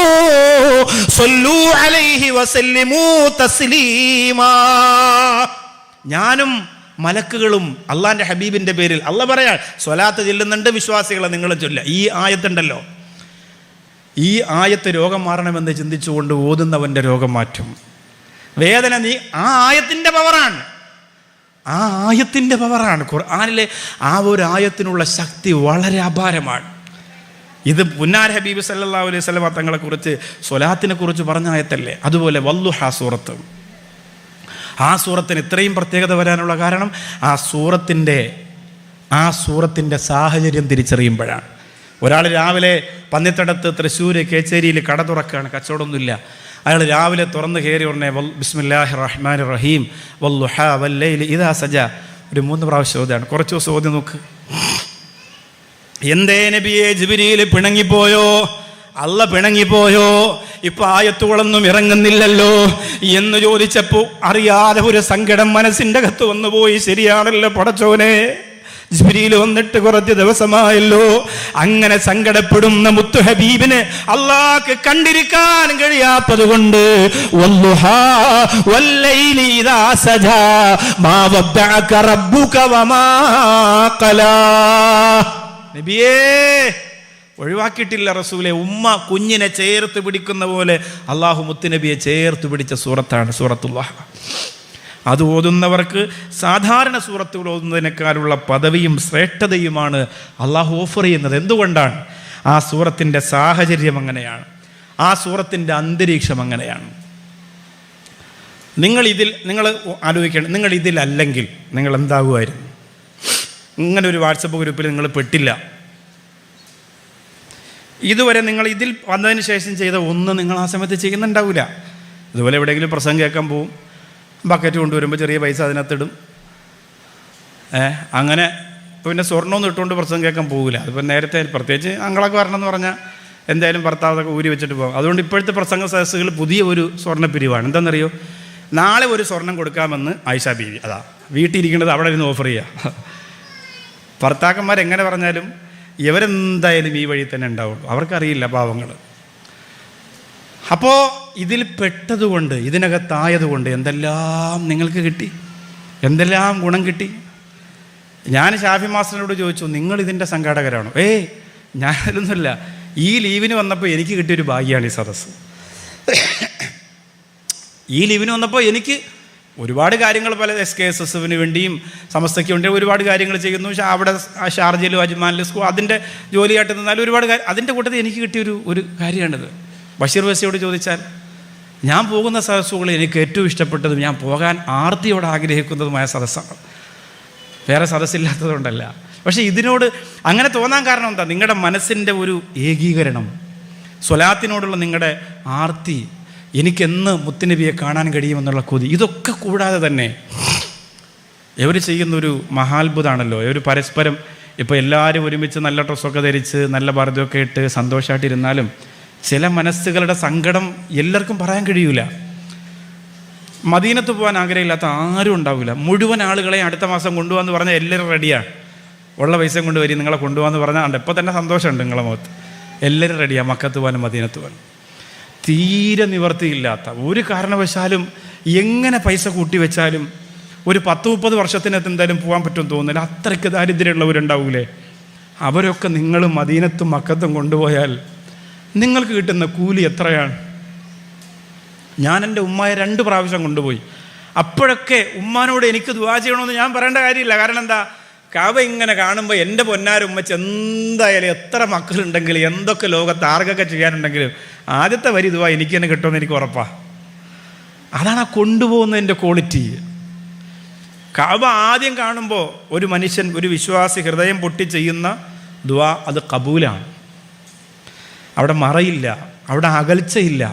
സല്ലൂ അലൈഹി വസല്ലിമൂ തസ്ലീമാ. ഞാനും മലക്കുകളും അള്ളാന്റെ ഹബീബിന്റെ പേരിൽ, അള്ളാഹ് പറയാൻ സ്വലാത്ത് ചെല്ലുന്നുണ്ട്, വിശ്വാസികളെ നിങ്ങൾ ചൊല്ല. ഈ ആയത്തുണ്ടല്ലോ, ഈ ആയത്ത് രോഗം മാറണമെന്ന് ചിന്തിച്ചുകൊണ്ട് ഓതുന്നവന്റെ രോഗം മാറ്റും. വേദന ആ ആയത്തിന്റെ പവറാണ്, ആ ആയത്തിന്റെ പവറാണ്. ഖുർആനിലെ ആ ഒരു ആയത്തിനുള്ള ശക്തി വളരെ അപാരമാണ്. ഇത് പുന്നാര ഹബീബ് സല്ലല്ലാഹു അലൈഹി വസല്ലം തങ്ങളെ കുറിച്ച്, സ്വലാത്തിനെ കുറിച്ച് പറഞ്ഞ ആയത്തല്ലേ. അതുപോലെ വല്ലുഹാ സൂറത്ത്, ആ സൂറത്തിന് ഇത്രയും പ്രത്യേകത വരാനുള്ള കാരണം ആ സൂറത്തിൻ്റെ സാഹചര്യം തിരിച്ചറിയുമ്പോഴാണ്. ഒരാൾ രാവിലെ പന്നിത്തടത്ത് തൃശ്ശൂർ കേച്ചേരിയിൽ കട തുറക്കുകയാണ്, കച്ചവടമൊന്നുമില്ല. അയാൾ രാവിലെ തുറന്ന് കയറി ഉടനെ ബിസ്മില്ലാഹിർ റഹ്മാനിർ റഹീം വല്ലുഹാ വല്ലൈലി ഇദാ സജ ഒരു 3 പ്രാവശ്യം ഓതാണ്. കുറച്ച് ദിവസം ഓതി നോക്ക്. എന്തേ നബിയെ ജിബ്രീൽ പിണങ്ങിപ്പോയോ? അല്ല പിണങ്ങിപ്പോയോ? ഇപ്പൊ ആയത്തുകളൊന്നും ഇറങ്ങുന്നില്ലല്ലോ എന്ന് ചോദിച്ചപ്പോ അറിയാതെ ഒരു സങ്കടം മനസ്സിന്റെ അകത്ത് വന്നുപോയി. ശരിയാണല്ലോ പടച്ചോനെ, ജിബ്രീൽ വന്നിട്ട് കുറച്ച് ദിവസമായല്ലോ. അങ്ങനെ സങ്കടപ്പെടുന്ന മുത്തു ഹബീബിനെ അല്ലാഹ്ക്ക് കണ്ടിരിക്കാൻ കഴിയാത്തത് കൊണ്ട് വല്ലുഹാ വല്ലൈലി ഇദാ സജാ മാ വദ്ദഅക റബ്ബുക വമാ ഖലാ. നബിയേ ഒഴിവാക്കിയിട്ടില്ല റസൂലെ. ഉമ്മ കുഞ്ഞിനെ ചേർത്ത് പിടിക്കുന്ന പോലെ അള്ളാഹു മുത്തുനബിയെ ചേർത്ത് പിടിച്ച സൂറത്താണ് സൂറത്തുൽ ളഹ. അത് ഓതുന്നവർക്ക് സാധാരണ സൂറത്തുകൾ ഓതുന്നതിനേക്കാളുള്ള പദവിയും ശ്രേഷ്ഠതയുമാണ് അള്ളാഹു ഓഫർ ചെയ്യുന്നത്. എന്തുകൊണ്ടാണ്? ആ സൂറത്തിൻ്റെ സാഹചര്യം അങ്ങനെയാണ്, ആ സൂറത്തിൻ്റെ അന്തരീക്ഷം അങ്ങനെയാണ്. നിങ്ങൾ ആലോചിക്കണം, നിങ്ങൾ ഇതിലല്ലെങ്കിൽ നിങ്ങൾ എന്താകുമായിരുന്നു? ഇങ്ങനെ ഒരു വാട്സപ്പ് ഗ്രൂപ്പിൽ നിങ്ങൾ പെട്ടില്ല. ഇതുവരെ നിങ്ങൾ ഇതിൽ വന്നതിന് ശേഷം ചെയ്ത ഒന്നും നിങ്ങൾ ആ സമയത്ത് ചെയ്യുന്നുണ്ടാവില്ല. ഇതുപോലെ എവിടെയെങ്കിലും പ്രസംഗം കേൾക്കാൻ പോവും, ബക്കറ്റ് കൊണ്ടുവരുമ്പോൾ ചെറിയ പൈസ അതിനകത്തിടും. അങ്ങനെ പിന്നെ സ്വർണ്ണമൊന്നും ഇട്ടുകൊണ്ട് പ്രസംഗം കേൾക്കാൻ പോകില്ല. അതിപ്പോൾ നേരത്തെ പ്രത്യേകിച്ച് അങ്ങളൊക്കെ വരണമെന്ന് പറഞ്ഞാൽ എന്തായാലും ഭർത്താവൊക്കെ ഊരി വെച്ചിട്ട് പോകും. അതുകൊണ്ട് ഇപ്പോഴത്തെ പ്രസംഗ സദസ്സുകൾ പുതിയ ഒരു സ്വർണ്ണപ്പിരിവാണ്. എന്താണെന്നറിയോ? നാളെ ഒരു സ്വർണം കൊടുക്കാമെന്ന് ആയിഷ ബീവി, അതാ വീട്ടിലിരിക്കുന്നത്, അവിടെ ഇരുന്ന് ഓഫർ ചെയ്യുക. ഭർത്താക്കന്മാരെങ്ങനെ പറഞ്ഞാലും ഇവരെന്തായാലും ഈ വഴി തന്നെ ഉണ്ടാവുള്ളൂ, അവർക്കറിയില്ല പാവങ്ങൾ. അപ്പോൾ ഇതിൽ പെട്ടതുകൊണ്ട്, ഇതിനകത്തായതുകൊണ്ട് എന്തെല്ലാം നിങ്ങൾക്ക് കിട്ടി, എന്തെല്ലാം ഗുണം കിട്ടി. ഞാൻ ഷാഫി മാസ്റ്ററിനോട് ചോദിച്ചു, നിങ്ങൾ ഇതിൻ്റെ സംഘാടകരാണോ? ഞാനതൊന്നുമില്ല, ഈ ലീവിന് വന്നപ്പോൾ എനിക്ക് കിട്ടിയൊരു ഭാഗ്യമാണ് ഈ സദസ്സ്. ഈ ലീവിന് വന്നപ്പോൾ എനിക്ക് ഒരുപാട് കാര്യങ്ങൾ, പല SKSSന് വേണ്ടിയും സമസ്തയ്ക്ക് വേണ്ടി ഒരുപാട് കാര്യങ്ങൾ ചെയ്യുന്നു. അവിടെ ഷാർജയിലും അജ്മാനിലും സ്കൂൾ അതിൻ്റെ ജോലിയായിട്ട് നിന്നാലും ഒരുപാട് കാര്യം, അതിൻ്റെ കൂട്ടത്തിൽ എനിക്ക് കിട്ടിയൊരു കാര്യമാണിത്. ബഷീർ വസിയോട് ചോദിച്ചാൽ, ഞാൻ പോകുന്ന സദസ്സുകളിൽ എനിക്ക് ഏറ്റവും ഇഷ്ടപ്പെട്ടതും ഞാൻ പോകാൻ ആർത്തിയോടെ ആഗ്രഹിക്കുന്നതുമായ സദസ്സാണ്. വേറെ സദസ്സില്ലാത്തതുകൊണ്ടല്ല, പക്ഷേ ഇതിനോട് അങ്ങനെ തോന്നാൻ കാരണം എന്താ? നിങ്ങളുടെ മനസ്സിൻ്റെ ഒരു ഏകീകരണം, സ്വലാത്തിനോടുള്ള നിങ്ങളുടെ ആർത്തി, എനിക്കെന്ന് മുത്തുനബിയെ കാണാൻ കഴിയുമെന്നുള്ള കൊതി, ഇതൊക്കെ കൂടാതെ തന്നെ ഇവർ ചെയ്യുന്നൊരു മഹാത്ഭുതമാണല്ലോ. ഇവർ പരസ്പരം ഇപ്പോൾ എല്ലാവരും ഒരുമിച്ച് നല്ല ഡ്രസ്സൊക്കെ ധരിച്ച് നല്ല ബർദൊക്കെ ഇട്ട് സന്തോഷമായിട്ടിരുന്നാലും ചില മനസ്സുകളുടെ സങ്കടം എല്ലാവർക്കും പറയാൻ കഴിയൂല. മദീനത്ത് പോകാൻ ആഗ്രഹമില്ലാത്ത ആരും ഉണ്ടാവില്ല. മുഴുവൻ ആളുകളെ അടുത്ത മാസം കൊണ്ടുപോകാന്ന് പറഞ്ഞാൽ എല്ലാവരും റെഡിയാണ്. ഉള്ള പൈസ കൊണ്ടുവരും, നിങ്ങളെ കൊണ്ടുപോകാന്ന് പറഞ്ഞാൽ ഇപ്പോൾ തന്നെ സന്തോഷമുണ്ട് നിങ്ങളെ മുഖത്ത്. എല്ലാവരും റെഡിയാണ് മക്കത്ത് പോകാനും മദീനത്ത് പോകാനും. തീരെ നിവർത്തിയില്ലാത്ത, ഒരു കാരണവശാലും എങ്ങനെ പൈസ കൂട്ടി വെച്ചാലും ഒരു 10-30 വർഷത്തിനകത്ത് എന്തായാലും പോകാൻ പറ്റുമെന്ന് തോന്നുന്നില്ല. അത്രയ്ക്ക് ദാരിദ്ര്യമുള്ളവരുണ്ടാവൂലേ? അവരൊക്കെ നിങ്ങൾ മദീനത്തും മക്കത്തും കൊണ്ടുപോയാൽ നിങ്ങൾക്ക് കിട്ടുന്ന കൂലി എത്രയാണ്? ഞാൻ എൻ്റെ ഉമ്മയെ 2 പ്രാവശ്യം കൊണ്ടുപോയി. അപ്പോഴൊക്കെ ഉമ്മാനോട് എനിക്ക് ദുആ ചെയ്യണമെന്ന് ഞാൻ പറയേണ്ട കാര്യമില്ല. കാരണം എന്താ, കാബ ഇങ്ങനെ കാണുമ്പോൾ എൻ്റെ പൊന്നാരുമ്മച്ച് എന്തായാലും എത്ര മക്കളുണ്ടെങ്കിലും എന്തൊക്കെ ലോകത്ത് ആർക്കൊക്കെ ചെയ്യാനുണ്ടെങ്കിലും ആദ്യത്തെ വരി ദുആ എനിക്ക് തന്നെ കിട്ടുമെന്ന് എനിക്ക് ഉറപ്പാണ്. അതാണ് ആ കൊണ്ടുപോകുന്നതിൻ്റെ ക്വാളിറ്റി. കാബ ആദ്യം കാണുമ്പോൾ ഒരു മനുഷ്യൻ, ഒരു വിശ്വാസി ഹൃദയം പൊട്ടി ചെയ്യുന്ന ദുആ അത് കബൂലാണ്. അവിടെ മറയില്ല, അവിടെ അകൽച്ചയില്ല.